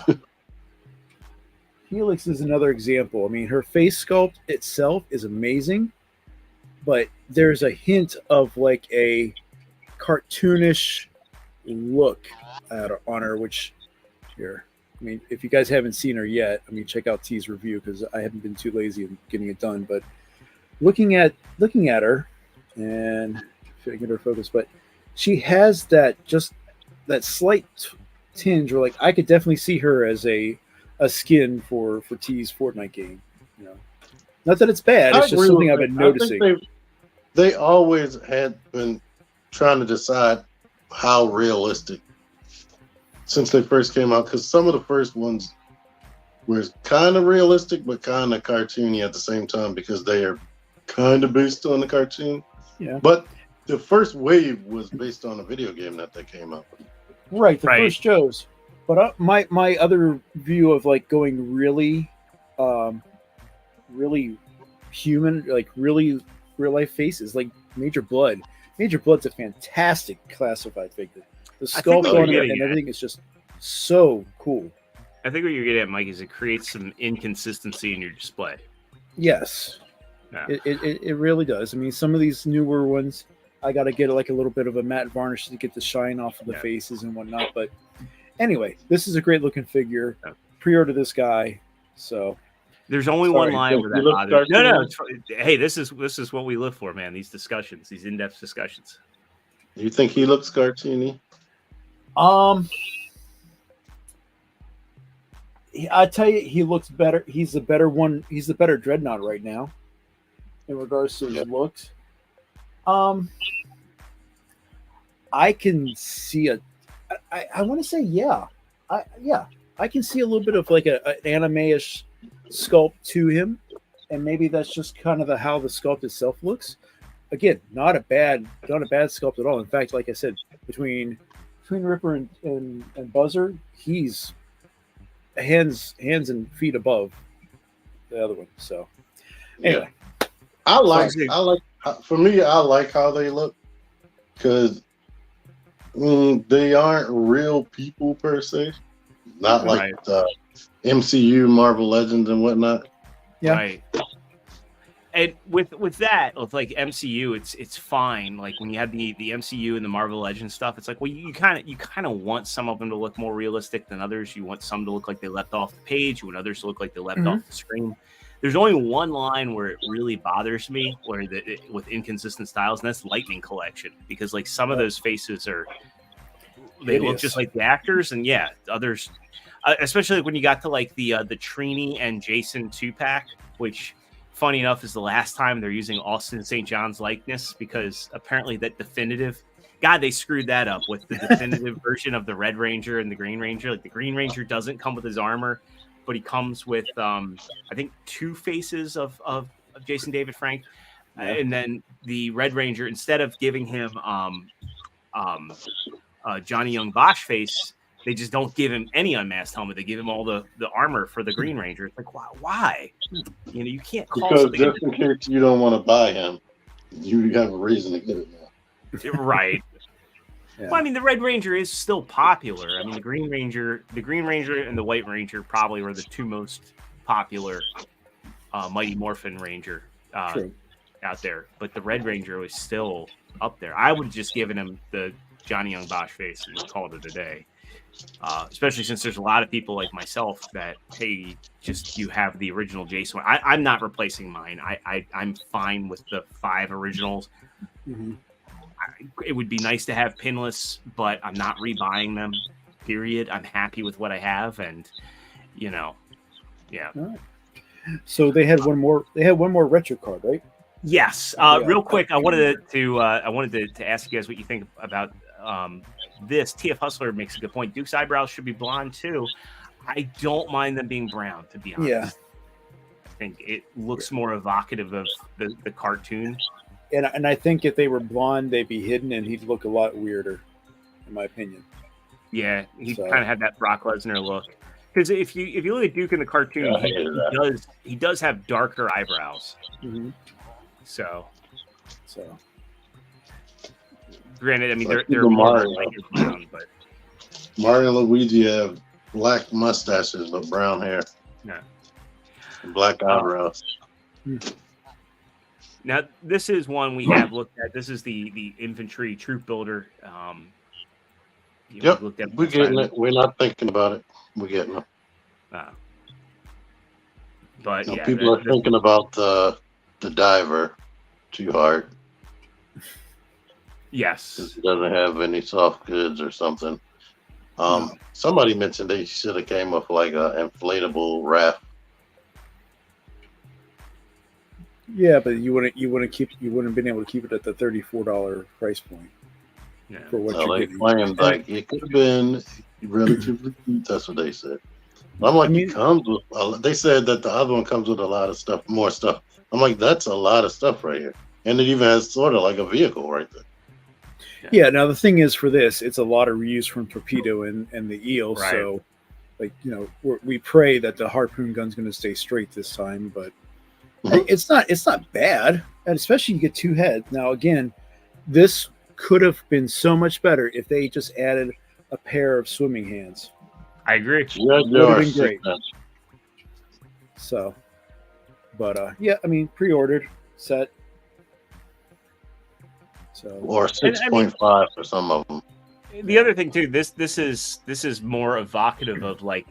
S4: Helix is another example. I mean, her face sculpt itself is amazing, but there's a hint of like a cartoonish look on her, which here, I mean, if you guys haven't seen her yet, I mean, check out T's review because I haven't been too lazy in getting it done. But looking at her, and if I can get her focus, but she has that slight tinge where like I could definitely see her as a skin for T's Fortnite game. You know, not that it's bad. It's just something I've been noticing.
S2: They always had been trying to decide how realistic since they first came out, because some of the first ones were kind of realistic but kind of cartoony at the same time because they are kind of based on the cartoon.
S4: Yeah.
S2: But the first wave was based on a video game that they came out with.
S4: Right, the
S1: Right.
S4: first shows. But my other view of like going really, really human, like really real life faces, like Major Blood. Major Blood's a fantastic classified figure. The
S1: I think
S4: sculpt
S1: what you're
S4: on it
S1: getting
S4: and
S1: at-
S4: everything is just so cool.
S1: I think what you're getting at, Mike, is it creates some inconsistency in your display.
S4: Yes,
S1: Yeah.
S4: it really does. I mean, some of these newer ones, I got to get like a little bit of a matte varnish to get the shine off of the
S1: Yeah.
S4: faces and whatnot. But anyway, this is a great looking figure.
S1: Yeah.
S4: Pre-order this guy. So
S1: There's only
S4: Sorry,
S1: one line
S2: you
S1: where that
S2: look
S1: bothers. No,
S2: cartoony?
S1: it's fine. Hey, this is what we live for, man. These discussions, these in-depth discussions.
S2: You think he looks cartoony?
S4: I tell you, he looks better. He's the better one. He's the better Dreadnought right now, in regards to his looks. I can see a. I want to say yeah. I can see a little bit of like an anime-ish sculpt to him, and maybe that's just kind of how the sculpt itself looks. Again, not a bad sculpt at all. In fact, like I said, between Ripper and Buzzer, he's hands and feet above the other one. So anyway,
S2: I like for me, I like how they look because they aren't real people per se, not like the MCU, Marvel Legends, and whatnot.
S4: Yeah.
S1: Right. And with that, with like MCU, it's fine. Like when you have the MCU and the Marvel Legends stuff, it's like, well, you kind of want some of them to look more realistic than others. You want some to look like they leapt off the page. You want others to look like they leapt off the screen. There's only one line where it really bothers me, where with inconsistent styles, and that's Lightning Collection, because like some of those faces they look just like the actors, and yeah, others, especially when you got to like the Trini and Jason 2-pack, which, funny enough, is the last time they're using Austin St. John's likeness, because apparently that definitive, God, they screwed that up with the definitive version of the Red Ranger and the Green Ranger. Like the Green Ranger doesn't come with his armor, but he comes with I think 2 faces of Jason David Frank, and then the Red Ranger, instead of giving him Johnny Young Bosch face, they just don't give him any unmasked helmet. They give him all the armor for the Green Ranger. It's like, why? You know, you can't call
S2: Because
S1: something
S2: just in case you don't want to buy him, you have a reason to get it now.
S1: right.
S4: Yeah.
S1: Well, I mean, the Red Ranger is still popular. I mean, the Green Ranger and the White Ranger probably were the 2 most popular Mighty Morphin Ranger out there. But the Red Ranger was still up there. I would have just given him the Johnny Young Bosch face and called it a day. Especially since there's a lot of people like myself that, hey, you have the original Jason. I'm not replacing mine. I'm fine with the 5 originals.
S4: Mm-hmm.
S1: It would be nice to have pinless, but I'm not rebuying them. Period. I'm happy with what I have, and yeah.
S4: All right. So they had one more. They had one more retro card, right?
S1: Yes. Real quick, I wanted to ask you guys what you think about this. TF Hustler makes a good point. Duke's eyebrows should be blonde too. I don't mind them being brown, to be honest.
S4: Yeah.
S1: I think it looks more evocative of the cartoon.
S4: And I think if they were blonde, they'd be hidden, and he'd look a lot weirder, in my opinion.
S1: Yeah, he kind of had that Brock Lesnar look. Because if you look at Duke in the cartoon, he does have darker eyebrows.
S4: Mm-hmm.
S1: So,
S4: So
S1: granted, I mean
S2: Like
S1: they're
S2: Super
S1: more
S2: Mario.
S1: like brown, but
S2: Mario and Luigi have black mustaches but brown hair.
S1: Yeah.
S2: And black eyebrows.
S1: Now this is one we have looked at. This is the infantry troop builder.
S2: Yep,
S1: looked at
S2: we're getting it. We're not thinking about it. We're getting it.
S1: But
S2: Now,
S1: yeah,
S2: people are thinking about the diver too hard
S1: yes.
S2: because he doesn't have any soft goods or something. Somebody mentioned they should have came up with like an inflatable raft.
S4: yeah, but you wouldn't have been able to keep it at the $34 price point.
S1: Yeah.
S4: for what
S2: No,
S4: you're
S2: they
S4: getting.
S2: claimed like it could have been relatively cheap. That's what they said. I'm like,
S4: I mean-
S2: it comes with. They said that the other one comes with a lot of stuff, more stuff. I'm like, that's a lot of stuff right here, and it even has sort of like a vehicle right there.
S4: Yeah. Now the thing is, for this, it's a lot of reuse from Torpedo and the Eel.
S1: Right.
S4: So, like, you know, we pray that the harpoon gun's going to stay straight this time, but
S2: Mhm.
S4: it's not bad, and especially you get two heads. Now again, this could have been so much better if they just added a pair of swimming hands.
S1: I agree.
S2: G.I.
S4: Would've
S2: Joe are
S4: been great.
S2: sick, man.
S4: So, but yeah, I mean, pre-ordered, set. So
S2: Or 6.5 for some of them.
S1: The other thing too, this is more evocative of, like,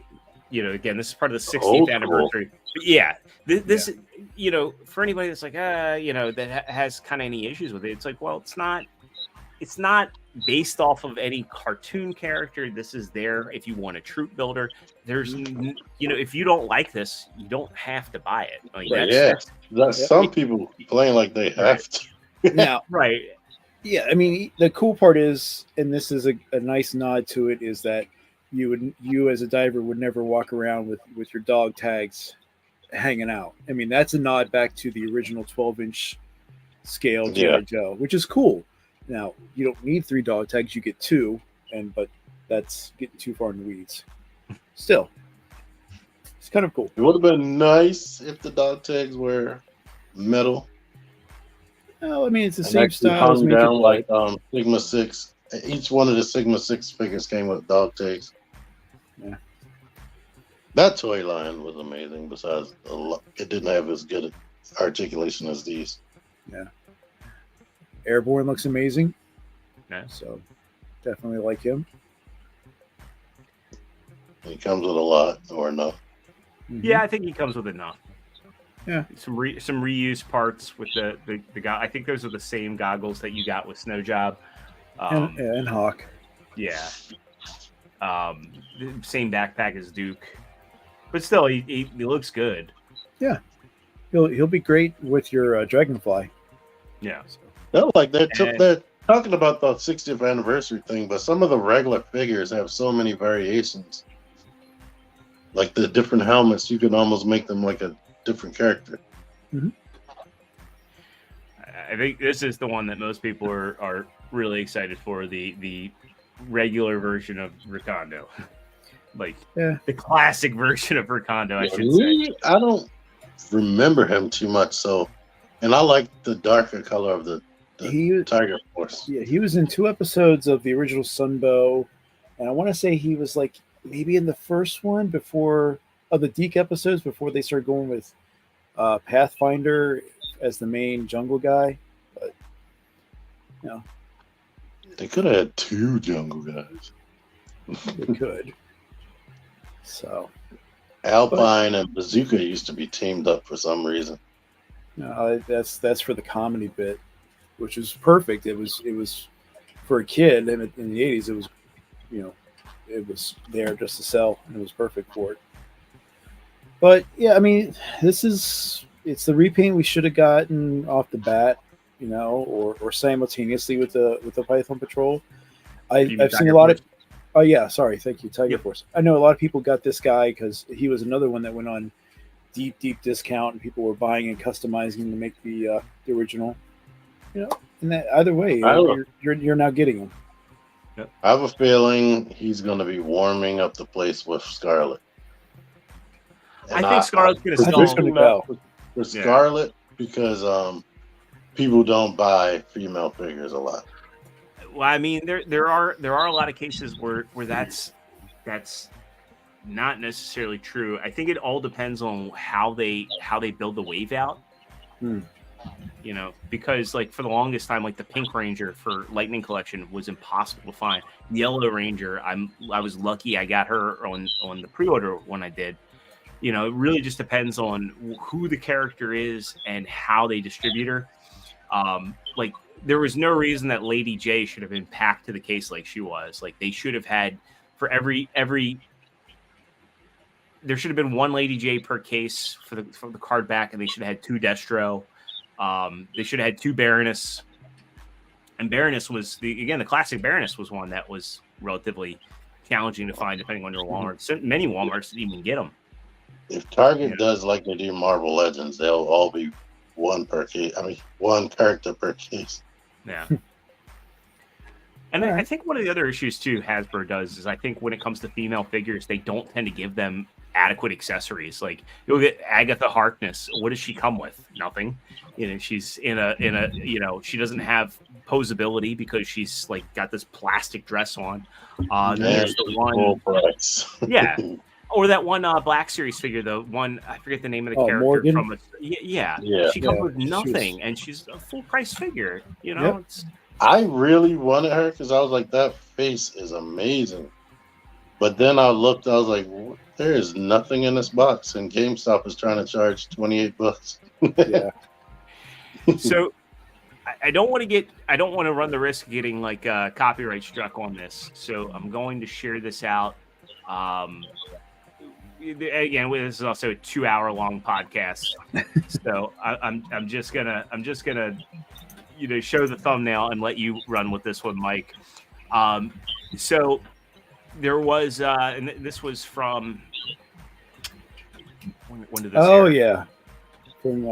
S1: you know, again, this is part of the 60th
S2: Old school.
S1: anniversary. But yeah, this you know, for anybody that's like, you know, that has kind of any issues with it, it's like, well, it's not based off of any cartoon character. This is there if you want a troop builder. There's, you know, if you don't like this, you don't have to buy it. Like,
S2: Some people playing like they have to.
S4: now,
S1: right.
S4: yeah, I mean, the cool part is, and this is a nice nod to it, is that you as a diver would never walk around with your dog tags hanging out. I mean, that's a nod back to the original 12-inch scale G.I. Joe, which is cool. Now, you don't need 3 dog tags, you get 2, but that's getting too far in the weeds. Still, it's kind of cool.
S2: It would have been nice if the dog tags were metal.
S4: Oh, I mean, it's the
S2: and
S4: same
S2: actually
S4: style as
S2: hung
S4: Major
S2: down
S4: Blood.
S2: like Sigma 6. Each one of the Sigma 6 figures came with dog tags.
S4: Yeah.
S2: That toy line was amazing. Besides, it didn't have as good articulation as these.
S4: Yeah. Airborne looks amazing.
S1: Yeah.
S4: So definitely like him.
S2: He comes with a lot, or no.
S4: Mhm.
S1: Yeah, I think he comes with enough.
S4: Yeah.
S1: Some reused parts with the guy. I think those are the same goggles that you got with Snow Job.
S4: And Hawk.
S1: Yeah. The same backpack as Duke, but still, he looks good.
S4: He'll be great with your Dragonfly.
S1: Yeah.
S4: So,
S2: No, like they're talking about the 60th anniversary thing, but some of the regular figures have so many variations. Like the different helmets, you can almost make them like a different character.
S1: I think this is the one that most people are really excited for, the regular version of Ricondo. Like, the classic version of Ricondo, I should say.
S2: I don't remember him too much, and I like the darker color of the Tiger Force.
S4: Yeah, he was in 2 episodes of the original Sunbow, and I want to say he was like maybe in the first one before the Deke episodes, before they started going with Pathfinder as the main jungle guy. But
S2: They could have had 2 jungle guys.
S4: they could. So
S2: Alpine and Bazooka used to be teamed up for some reason.
S4: that's for the comedy bit, which is perfect. It was for a kid in the 80s. It was, it was there just to sell, and it was perfect for it. But yeah, I mean, it's the repaint we should have gotten off the bat, or simultaneously with the Python Patrol. I've seen a lot of. Oh yeah, sorry, thank you, Tiger Force. I know a lot of people got this guy because he was another one that went on deep discount, and people were buying and customizing to make the original. And that either way, you're now getting him.
S2: I have a feeling he's going to be warming up the place with Scarlet.
S1: I think Scarlet's going to
S2: sell for Scarlet because people don't buy female figures a lot.
S1: Well, I mean, there are a lot of cases where that's not necessarily true. I think it all depends on how they build the wave out. Because like for the longest time, like the Pink Ranger for Lightning Collection was impossible to find. Yellow Ranger, I was lucky I got her on the pre-order when I did. It really just depends on who the character is and how they distribute her. Like there was no reason that Lady J should have been packed to the case like she was. Like they should have had for every there should have been 1 Lady J per case for the card back, and they should have had 2 Destro. They should have had 2 Baroness, And Baroness was the classic Baroness was one that was relatively challenging to find depending on your Walmart. So many Walmarts didn't even get them.
S2: If Target does like they do Marvel Legends, they'll all be one per case. I mean, one character per case.
S1: Yeah. And I think one of the other issues too Hasbro does is I think when it comes to female figures, they don't tend to give them adequate accessories. Like you'll get Agatha Harkness. What does she come with? Nothing. She's in a she doesn't have posability because she's like got this plastic dress on. There's the one
S2: full price.
S1: Yeah. Or that one Black Series figure, the one I forget the name of the character
S4: Morgan?
S1: from she comes with nothing and she's a full price figure. It's
S2: I really wanted her because I was like, that face is amazing. But then I looked, I was like, there is nothing in this box, and GameStop is trying to charge $28.
S4: Yeah.
S1: So I don't want to run the risk of getting like copyright struck on this. So I'm going to share this out. Again, this is also a 2-hour-long podcast. So I'm just gonna show the thumbnail and let you run with this one, Mike. So there was, and this was from when did this air?
S4: Yeah, from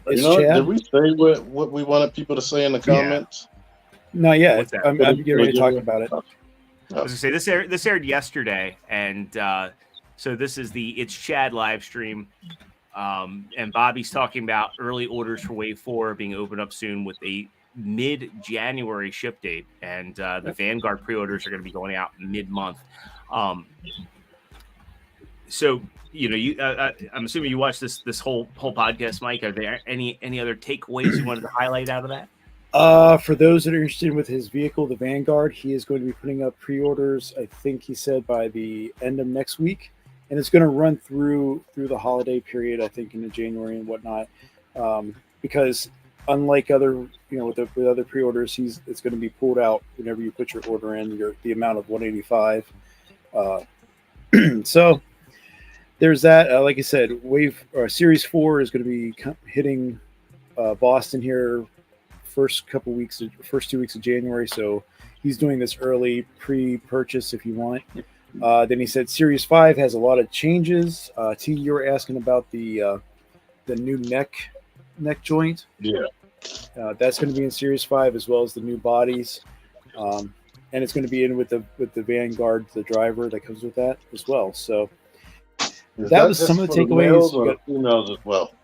S2: did we say what we wanted people to say in the comments?
S4: No, yeah,
S1: What's that?
S4: I'm getting ready to talk about it.
S1: I was gonna say this aired yesterday, and so this is the It's Chad live stream. And Bobby's talking about early orders for Wave 4 being opened up soon with a mid-January ship date, and the Vanguard pre-orders are going to be going out mid-month. So I'm assuming you watched this whole podcast, Mike. Are there any other takeaways you wanted to highlight out of that?
S4: For those that are interested with his vehicle, the Vanguard, he is going to be putting up pre-orders. I think he said by the end of next week. And it's going to run through the holiday period, I think, into January and whatnot, because unlike other, with other pre-orders, it's going to be pulled out whenever you put your order in, the amount of $185. So there's that. Like I said, Series 4 is going to be hitting Boston here first 2 weeks of January. So he's doing this early pre-purchase if you want. Then he said Series 5 has a lot of changes. T, you were asking about the new neck joint.
S2: Yeah.
S4: That's going to be in Series 5 as well as the new bodies. And it's going to be in with the Vanguard, the driver that comes with that as well. So that was some of the takeaways.
S2: Or females as well.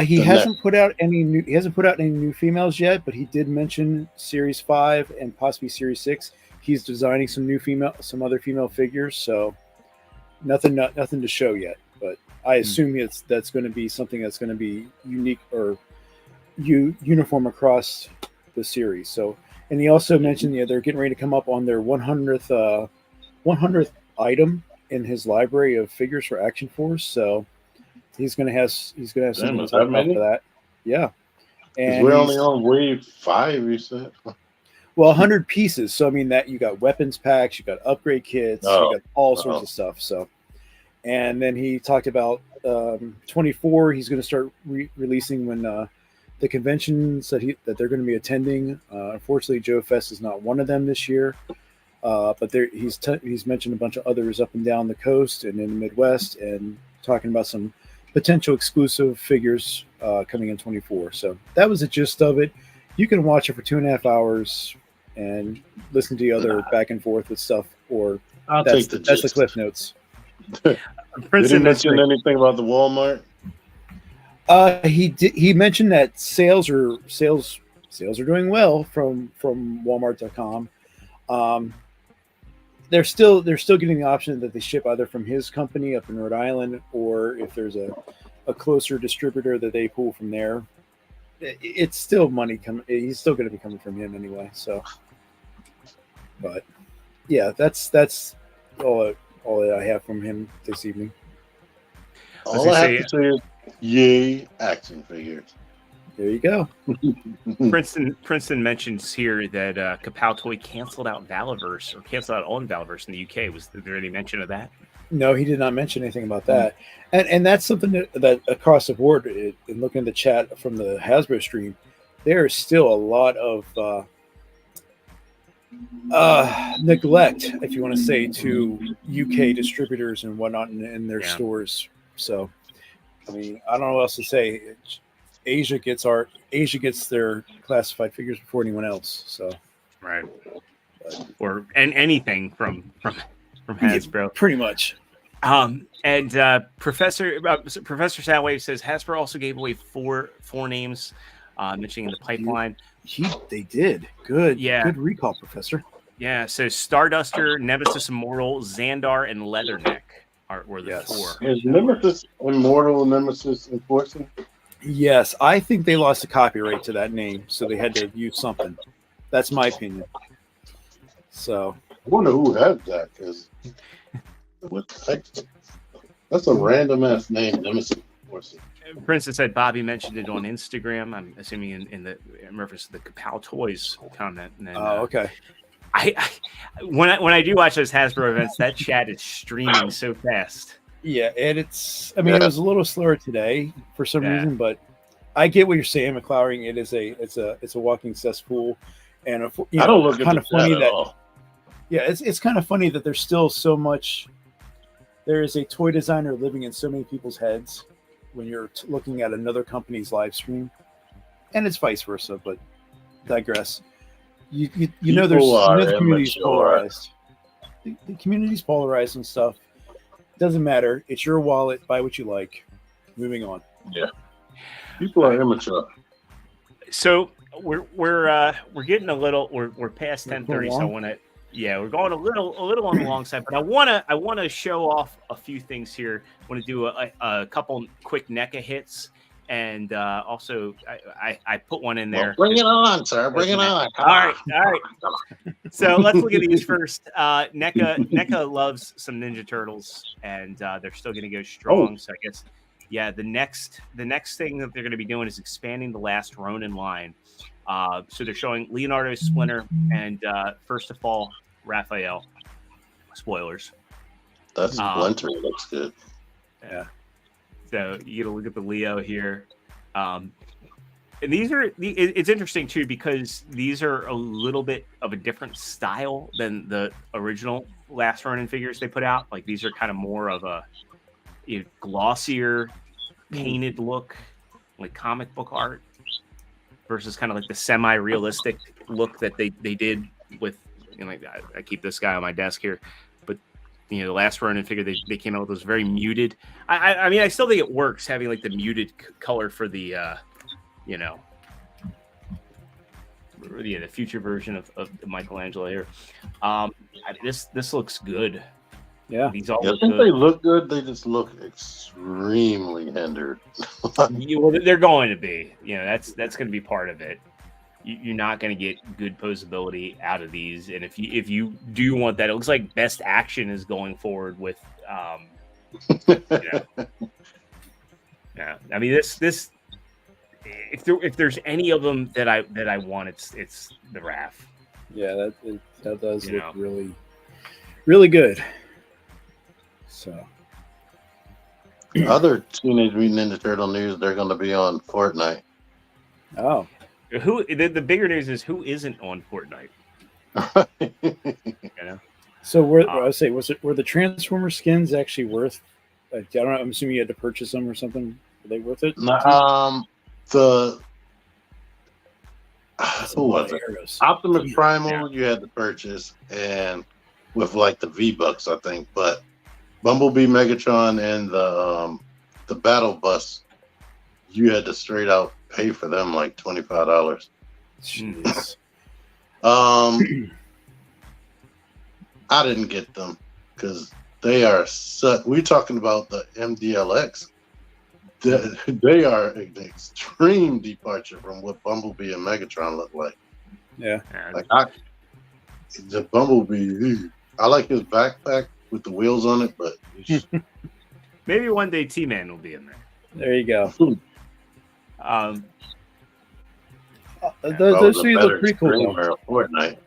S4: He hasn't put out any new females yet, but he did mention Series 5 and possibly Series 6. He's designing some other female figures, so nothing to show yet. But I assume that's going to be something that's going to be unique or uniform across the series. So, and he also mentioned they're getting ready to come up on their 100th item in his library of figures for Action Force. So he's going to have something to talk about for that. Yeah, and
S2: we're only on Wave 5. You said.
S4: Well, 100 pieces. So, I mean, that you got weapons packs, you got upgrade kits, you got all sorts of stuff. So, and then he talked about 24. He's going to start releasing when the conventions that they're going to be attending. Unfortunately, Joe Fest is not one of them this year. But he's mentioned a bunch of others up and down the coast and in the Midwest, and talking about some potential exclusive figures coming in 24. So that was the gist of it. You can watch it for 2.5 hours and listen to the other back and forth with stuff, or that's the Cliff Notes.
S2: Did he mention anything about the Walmart?
S4: He mentioned that sales are doing well from Walmart.com. They're still getting the option that they ship either from his company up in Rhode Island, or if there's a closer distributor that they pull from there. It's still money coming. He's still going to be coming from him anyway. So, but yeah, that's all I have from him this evening.
S2: All I have to say is, yay, action figures.
S4: There you go.
S1: Princeton mentions here that Kapow Toy canceled out Valaverse, or canceled out on Valaverse in the UK. Was there any mention of that?
S4: No, he did not mention anything about that. And that's something that across the board, in looking at the chat from the Hasbro stream, there is still a lot of neglect, if you want to say, to UK distributors and whatnot in their stores. So, I mean, I don't know what else to say. Asia gets their classified figures before anyone else. So,
S1: right, or anything from Hasbro,
S4: pretty much.
S1: And Professor Soundwave says Hasbro also gave away four names, mentioning in the pipeline.
S4: They did good.
S1: Yeah,
S4: good recall, Professor.
S1: Yeah, so Starduster, Nemesis Immortal, Xandar, and Leatherneck were the four.
S2: Is Nemesis Immortal Nemesis enforcing?
S4: Yes, I think they lost the copyright to that name, so they had to use something. That's my opinion. So
S2: I wonder who has that, because what the heck? That's a random ass name, Nemesis enforcing.
S1: Princess said Bobby mentioned it on Instagram. I'm assuming in reference to the Kapow Toys comment. And then,
S4: okay.
S1: When I do watch those Hasbro events, that chat is streaming so fast.
S4: Yeah, and it was a little slower today for some reason, but I get what you're saying, McClowering. It's a walking cesspool, and
S2: I don't look
S4: kind of funny
S2: at all.
S4: Yeah, it's kind of funny that there's still so much. There is a toy designer living in so many people's heads when you're looking at another company's live stream, and it's vice versa. But digress. You know, the community's polarized. The community's polarized and stuff. Doesn't matter. It's your wallet. Buy what you like. Moving on.
S2: Yeah. People are immature.
S1: So we're getting a little. We're past 10:30. So I want to. Yeah, we're going a little on the long side, but I wanna show off a few things here. I want to do a couple quick NECA hits, and also I put one in there.
S2: Well, bring it on, sir. Bring it on.
S1: All right. So let's look at these first. NECA loves some Ninja Turtles, and they're still going to go strong. So I guess, yeah, the next thing that they're going to be doing is expanding the Last Ronin line. So they're showing Leonardo, Splinter, and first of all, Raphael. Spoilers.
S2: That Splinter looks good.
S1: Yeah. So you get to look at the Leo here. And it's interesting too, because these are a little bit of a different style than the original Last Ronin figures they put out. Like, these are kind of more of a glossier, painted look, like comic book art, versus kind of like the semi-realistic look that they did with, like, I keep this guy on my desk here, but the Last Ronin figure they came out with was very muted. I mean, I still think it works having like the muted color for the the future version of Michelangelo here. This looks good.
S4: Yeah,
S1: these all
S2: look good. They look good. They just look extremely hindered.
S1: Well, they're going to be. That's going to be part of it. You're not going to get good posability out of these, and if you do want that, it looks like Best Action is going forward with. Yeah, I mean this. If there's any of them that I want, it's the RAF.
S4: Yeah, that does look really, really good. So,
S2: other Teenage Mutant Ninja Turtle news, they're going to be on Fortnite.
S4: Oh,
S1: the bigger news is who isn't on Fortnite?
S4: So were the Transformer skins actually worth? I don't know. I'm assuming you had to purchase them or something. Were they worth it?
S2: Who was it? Optimus Primal, you had to purchase, and with like the V-Bucks, I think. But Bumblebee, Megatron, and the Battle Bus, you had to straight out pay for them like $25.
S4: Jeez.
S2: I didn't get them because they are we're talking about the MDLX. They are an extreme departure from what Bumblebee and Megatron look like.
S4: Yeah.
S2: Like the Bumblebee, I like his backpack with the wheels on it, but
S1: maybe one day T-Man will be in there.
S4: There you go.
S2: Those three look pretty cool. Fortnite.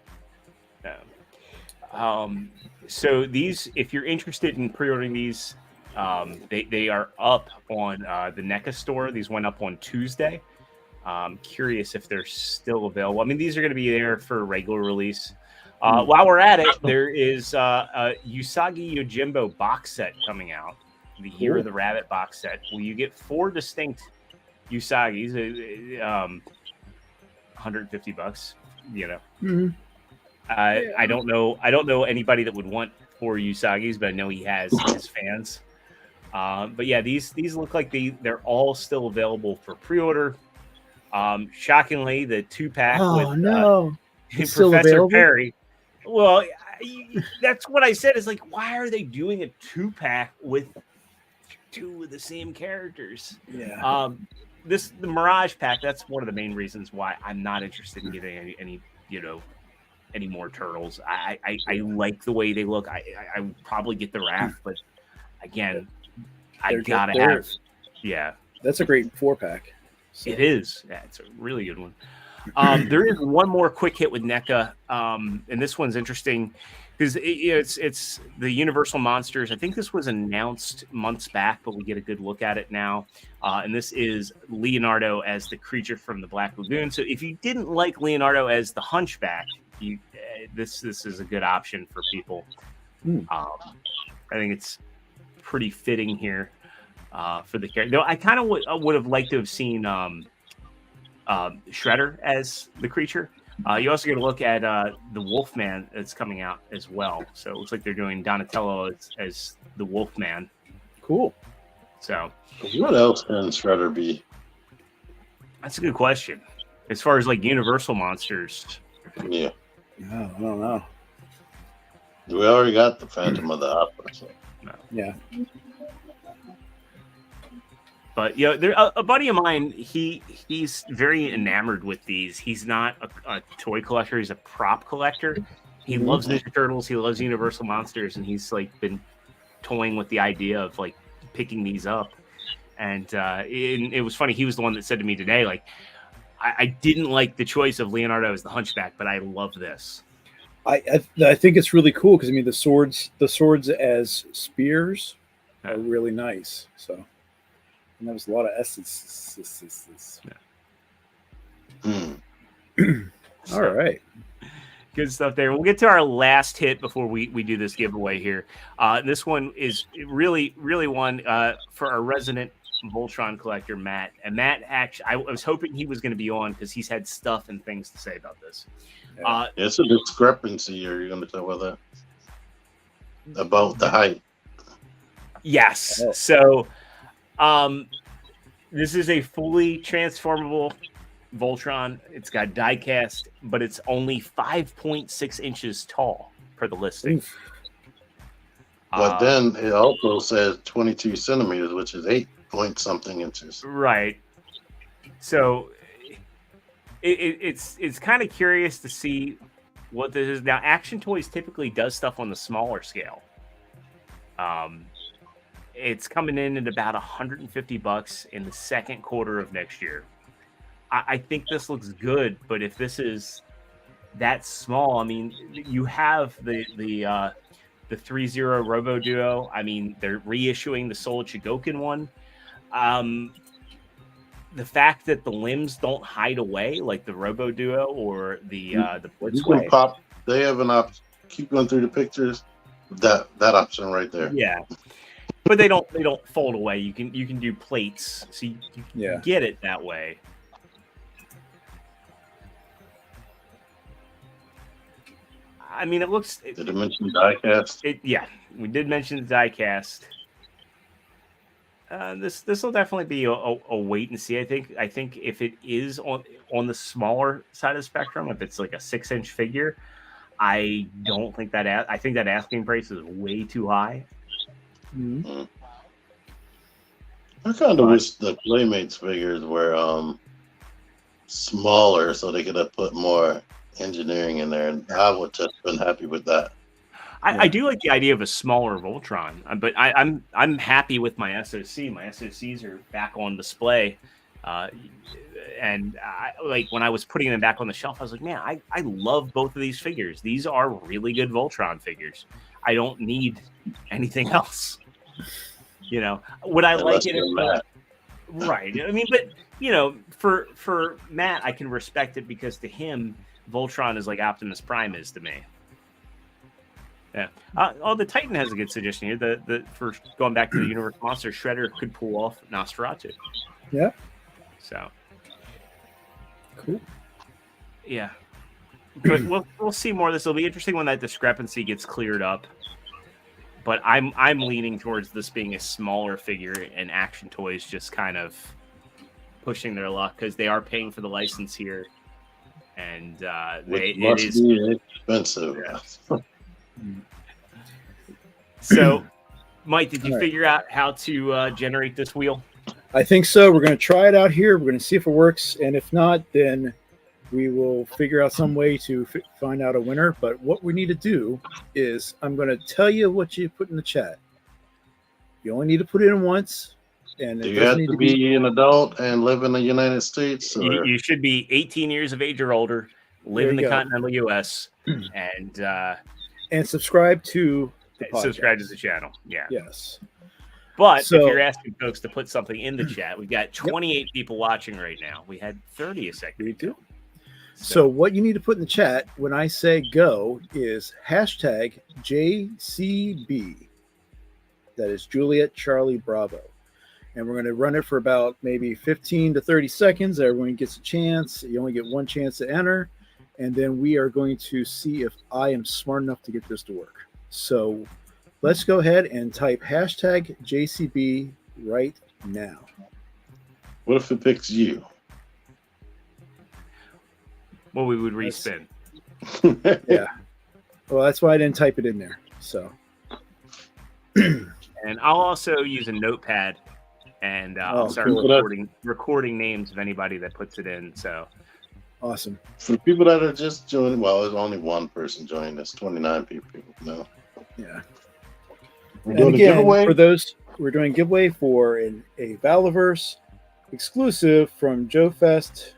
S1: So these, if you're interested in pre-ordering these, they are up on the NECA store. These went up on Tuesday. Curious if they're still available. I mean, these are going to be there for regular release. While we're at it, there is a Usagi Yojimbo box set coming out, the Year of the Rabbit box set, where you get 4 distinct Usagis, $150. You know, I don't know anybody that would want 4 Usagis, but I know he has his fans. But yeah, these look like they're all still available for pre-order. Shockingly, the 2-pack with Professor Perry. Well, that's what I said. Is like, why are they doing a 2-pack with 2 of the same characters?
S4: Yeah.
S1: The Mirage pack. That's one of the main reasons why I'm not interested in getting any any more turtles. I like the way they look. I would probably get the Wrath, but again, I gotta have. Yeah,
S4: that's a great 4-pack. So.
S1: It is. Yeah, it's a really good one. There is one more quick hit with NECA, and this one's interesting because it's the Universal Monsters. I think this was announced months back, but we get a good look at it now. And this is Leonardo as the creature from the Black Lagoon. So if you didn't like Leonardo as the Hunchback, this is a good option for people. I think it's pretty fitting here for the character. Though I kind of would have liked to have seen Shredder as the creature. You also get a look at the Wolfman that's coming out as well. So it looks like they're doing Donatello as the Wolfman.
S4: Cool.
S1: So
S2: what else can Shredder be?
S1: That's a good question. As far as like Universal monsters.
S2: Yeah.
S4: I don't know.
S2: We already got the Phantom of the Opera. So.
S1: No.
S4: Yeah.
S1: But a buddy of mine, he's very enamored with these. He's not a toy collector; he's a prop collector. He loves Ninja Turtles. He loves Universal monsters, and he's like been toying with the idea of like picking these up. And it was funny. He was the one that said to me today, like, I didn't like the choice of Leonardo as the Hunchback, but I love this.
S4: I think it's really cool because I mean the swords as spears are really nice. So. And there was a lot of S's. All right.
S1: Good stuff there. We'll get to our last hit before we do this giveaway here. This one is really, really one for our resident Voltron collector, Matt. And Matt, actually, I was hoping he was going to be on because he's had stuff and things to say about this.
S2: It's a discrepancy here. You're going to talk about that? About the height.
S1: Yes. Oh. So... this is a fully transformable Voltron. It's got die-cast, but it's only 5.6 inches tall per the listing.
S2: But then it also says 22 centimeters, which is 8-point-something inches.
S1: Right. So it's kind of curious to see what this is. Now, Action Toys typically does stuff on the smaller scale. It's coming in at about $150 in the second quarter of next year. I think this looks good, but if this is that small, I mean, you have the Threezero Robo Duo. I mean, they're reissuing the Soul Chigokin one. The fact that the limbs don't hide away like the Robo Duo or the Blitzway.
S2: Pop. They have an option. Keep going through the pictures. That option right there.
S1: Yeah. But they don't fold away. You can do plates, so you get it that way. I mean, it looks.
S2: Did it mention die-cast?
S1: Yeah, we did mention the die-cast. This will definitely be a wait and see. I think if it is on the smaller side of the spectrum, if it's like a 6-inch figure, I don't think that. I think that asking price is way too high.
S2: Mm-hmm. I kind of wish the Playmates figures were smaller so they could have put more engineering in there, and I would have been happy with that.
S1: I do like the idea of a smaller Voltron, but I'm happy with my SoC. My SoCs are back on display, and like when I was putting them back on the shelf, I was like, man, I love both of these figures. These are really good Voltron figures. I don't need anything else. You know, would I like it? Right. I mean, but for Matt, I can respect it because to him, Voltron is like Optimus Prime is to me. Yeah. The Titan has a good suggestion here. The for going back to the universe monster, Shredder could pull off Nosferatu.
S4: Yeah.
S1: So.
S4: Cool.
S1: Yeah. But we'll see more of this. It'll be interesting when that discrepancy gets cleared up. But I'm leaning towards this being a smaller figure and Action Toys just kind of pushing their luck because they are paying for the license here, and it is
S2: be expensive.
S1: Yeah. So, Mike, did you figure out how to generate this wheel?
S4: I think so. We're going to try it out here. We're going to see if it works, and if not, then we will figure out some way to find out a winner. But what we need to do is I'm going to tell you what you put in the chat. You only need to put it in once. And
S2: do you have to be an adult and live in the United States? Or?
S1: You should be 18 years of age or older, live in the continental U.S., and
S4: subscribe to the podcast.
S1: Subscribe to the channel. Yeah.
S4: Yes.
S1: But if you're asking folks to put something in the chat, we've got 28 people watching right now. We had 30 a second ago.
S4: So what you need to put in the chat when I say go is hashtag JCB. That is Juliet Charlie Bravo. And we're going to run it for about maybe 15 to 30 seconds. Everyone gets a chance. You only get one chance to enter. And then we are going to see if I am smart enough to get this to work. So let's go ahead and type hashtag JCB right now.
S2: What if it picks you?
S1: Well, we would respin.
S4: Yeah. Well, that's why I didn't type it in there. So.
S1: And I'll also use a notepad, and I'll start recording names of anybody that puts it in. So.
S4: Awesome.
S2: For the people that are just joining, well, there's only one person joining. There's 29 people. No.
S4: Yeah.
S2: We're doing a giveaway
S4: for those. We're doing a giveaway for a Valaverse exclusive from Joe Fest.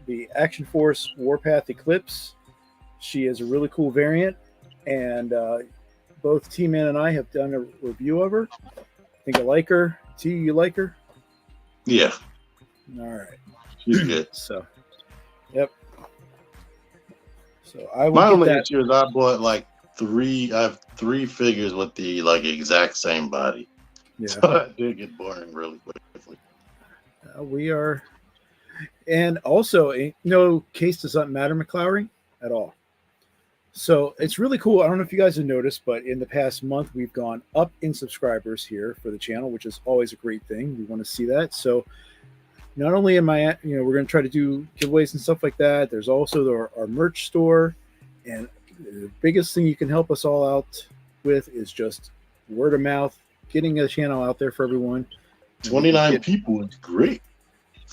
S4: The Action Force Warpath Eclipse. She is a really cool variant, and both T-Man and I have done a review of her. I think I like her. T, you like her?
S2: Yeah.
S4: All right.
S2: She's good.
S4: So, yep. So I will.
S2: My only issue is I bought I have three figures with the exact same body. Yeah. So that did get boring really quickly.
S4: We are. And also, no case does not matter, McClowry, at all. So it's really cool. I don't know if you guys have noticed, but in the past month, we've gone up in subscribers here for the channel, which is always a great thing. We want to see that. So not only am I, we're going to try to do giveaways and stuff like that. There's also our merch store. And the biggest thing you can help us all out with is just word of mouth, getting the channel out there for everyone.
S2: 29 people is great.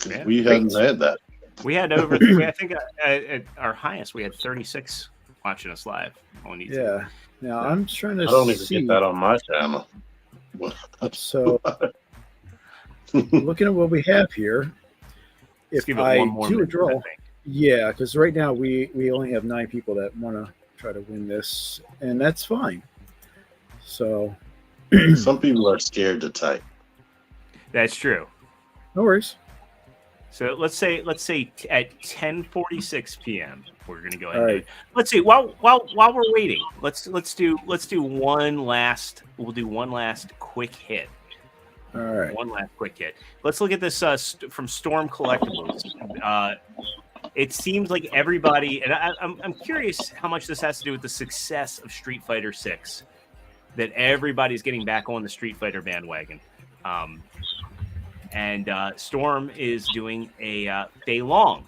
S2: Yeah, we haven't had that.
S1: We had over, I think at our highest, we had 36 watching us live on YouTube.
S4: Yeah. Now I'm trying to
S2: I don't even get that on my channel.
S4: So looking at what we have here, if I do a draw, yeah, because right now we only have 9 people that want to try to win this, and that's fine. So
S2: some people are scared to type.
S1: That's true.
S4: No worries.
S1: So let's say at 10:46 p.m. we're gonna go ahead. All right. Let's see. While we're waiting, let's do one last. We'll do one last quick hit.
S4: All right.
S1: One last quick hit. Let's look at this from Storm Collectibles. It seems like everybody, and I'm curious how much this has to do with the success of Street Fighter 6. That everybody's getting back on the Street Fighter bandwagon. And Storm is doing a Fei Long.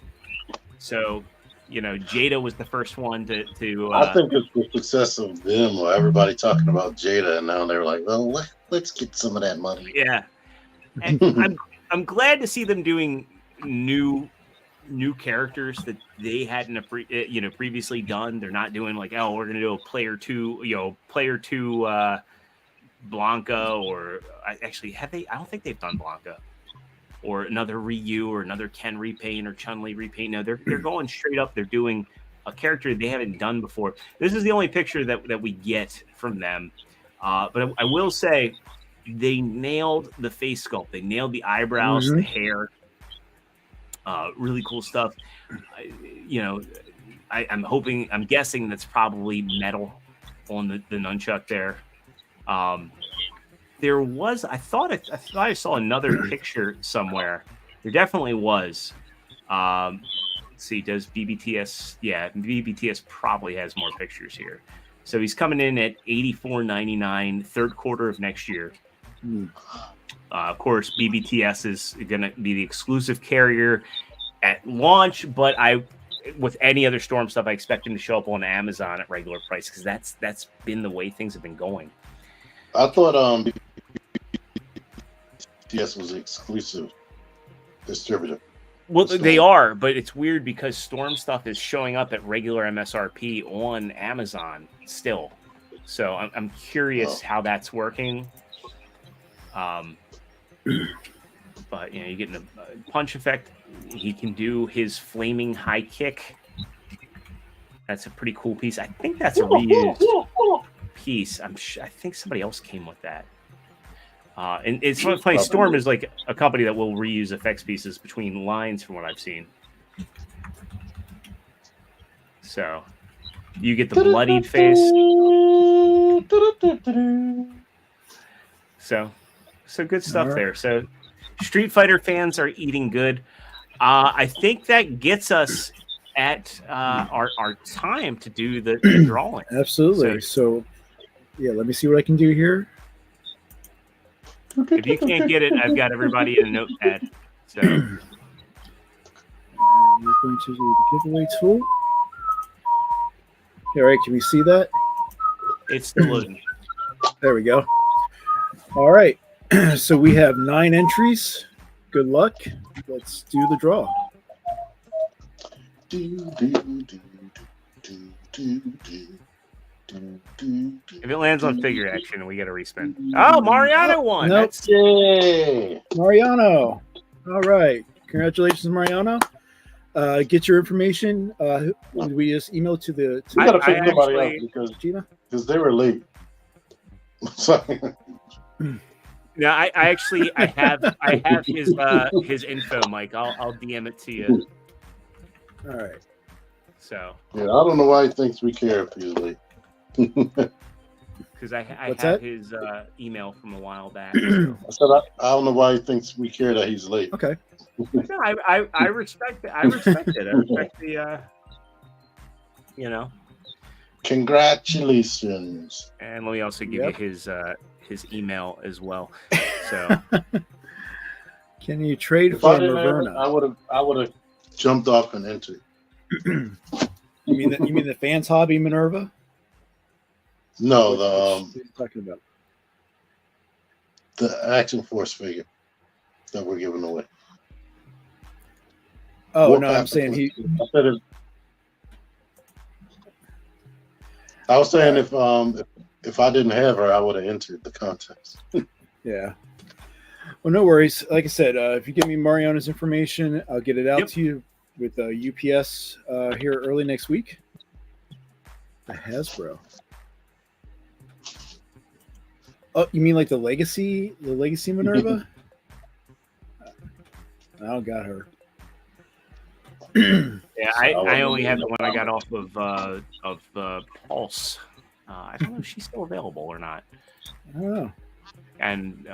S1: So, Jada was the first one to
S2: I think it's the success of them, or everybody talking about Jada, and now they're like, well, let's get some of that money.
S1: Yeah. And I'm glad to see them doing new characters that they hadn't previously done. They're not doing we're going to do a player two Blanca, or actually have they? I don't think they've done Blanca, or another Ryu, or another Ken repaint, or Chun-Li repaint. No, they're going straight up. They're doing a character they haven't done before. This is the only picture that we get from them. But I will say, they nailed the face sculpt. They nailed the eyebrows, the hair. Really cool stuff. I'm guessing that's probably metal on the nunchuck there. There was, I thought I saw another picture somewhere. There definitely was. Let's see, does BBTS? Yeah, BBTS probably has more pictures here. So he's coming in at $84.99, third quarter of next year. Of course, BBTS is going to be the exclusive carrier at launch, but with any other Storm stuff, I expect him to show up on Amazon at regular price because that's been the way things have been going.
S2: I thought BBTS was an exclusive distributor.
S1: Well, they are, but it's weird because Storm stuff is showing up at regular MSRP on Amazon still. So I'm curious how that's working. But you're getting a punch effect. He can do his flaming high kick. That's a pretty cool piece. I think that's a reused piece. I think somebody else came with that. And it's funny. Storm is like a company that will reuse effects pieces between lines, from what I've seen. So you get the bloodied face. So good stuff there. So Street Fighter fans are eating good. I think that gets us at our time to do the drawing.
S4: Absolutely. So yeah, let me see what I can do here.
S1: If you can't get it, I've got everybody in a notepad. So
S4: we're going to do the giveaway tool. All right, can we see that?
S1: It's still loading.
S4: There we go. All right. So we have 9 entries. Good luck. Let's do the draw.
S1: If it lands on figure action, we got to respin. Oh, Mariano won.
S4: Nope.
S2: Yay!
S4: Mariano. All right. Congratulations, Mariano. Get your information. We just email to the.
S2: We gotta pick somebody up because they were late. Sorry.
S1: No, I have his info, Mike. I'll DM it to you.
S4: All right.
S1: So
S2: yeah, I don't know why he thinks we care if he's late.
S1: Because I have his email from a while back. So.
S2: I said I don't know why he thinks we care that he's late.
S4: Okay.
S1: No, I respect it. I respect it. I respect the
S2: Congratulations.
S1: And let me also give you his email as well. So
S4: can you trade for Maverna?
S2: I would have jumped off and entered.
S4: You mean the fans hobby Minerva?
S2: No,
S4: what are you talking about?
S2: The Action Force figure that we're giving away.
S4: Oh, no, I'm saying
S2: I was saying if I didn't have her, I would have entered the contest.
S4: Yeah. Well, no worries. Like I said, if you give me Mariano's information, I'll get it out to you with UPS here early next week. A Hasbro. Oh, you mean like the Legacy Minerva? I don't got her.
S1: Yeah, I only have the one I got off of Pulse. I don't know if she's still available or not.
S4: I don't know.
S1: And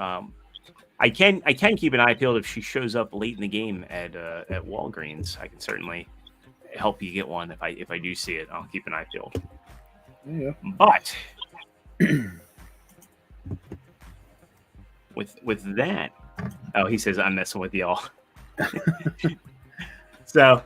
S1: I can keep an eye peeled if she shows up late in the game at Walgreens. I can certainly help you get one if I do see it. I'll keep an eye peeled.
S4: Yeah.
S1: But with that, oh, he says I'm messing with y'all. So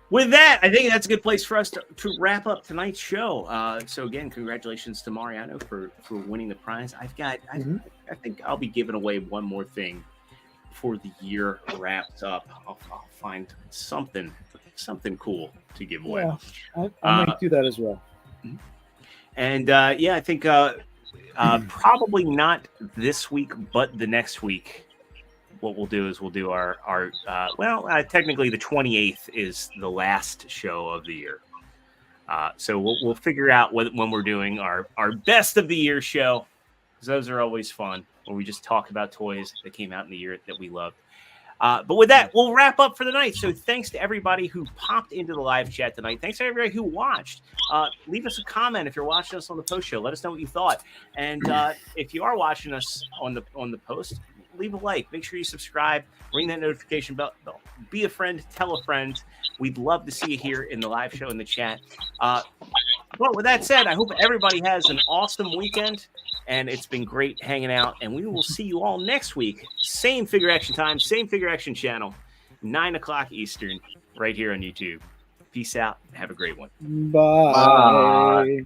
S1: with that, I think that's a good place for us to wrap up tonight's show. So again, congratulations to Mariano for winning the prize. I think I'll be giving away one more thing before the year wraps up. I'll find something cool to give away.
S4: Yeah, I might do that as well.
S1: And I think probably not this week, but the next week. What we'll do is we'll do our technically the 28th is the last show of the year. So we'll figure out when we're doing our best of the year show, because those are always fun. where we just talk about toys that came out in the year that we loved. But with that, we'll wrap up for the night. So thanks to everybody who popped into the live chat tonight. Thanks to everybody who watched. Leave us a comment if you're watching us on the post show. Let us know what you thought. And if you are watching us on the post, leave a like. Make sure you subscribe. Ring that notification bell. Be a friend. Tell a friend. We'd love to see you here in the live show in the chat. Well, with that said, I hope everybody has an awesome weekend. And it's been great hanging out. And we will see you all next week. Same Figure Action time, same Figure Action channel, 9 o'clock Eastern, right here on YouTube. Peace out. Have a great one.
S4: Bye.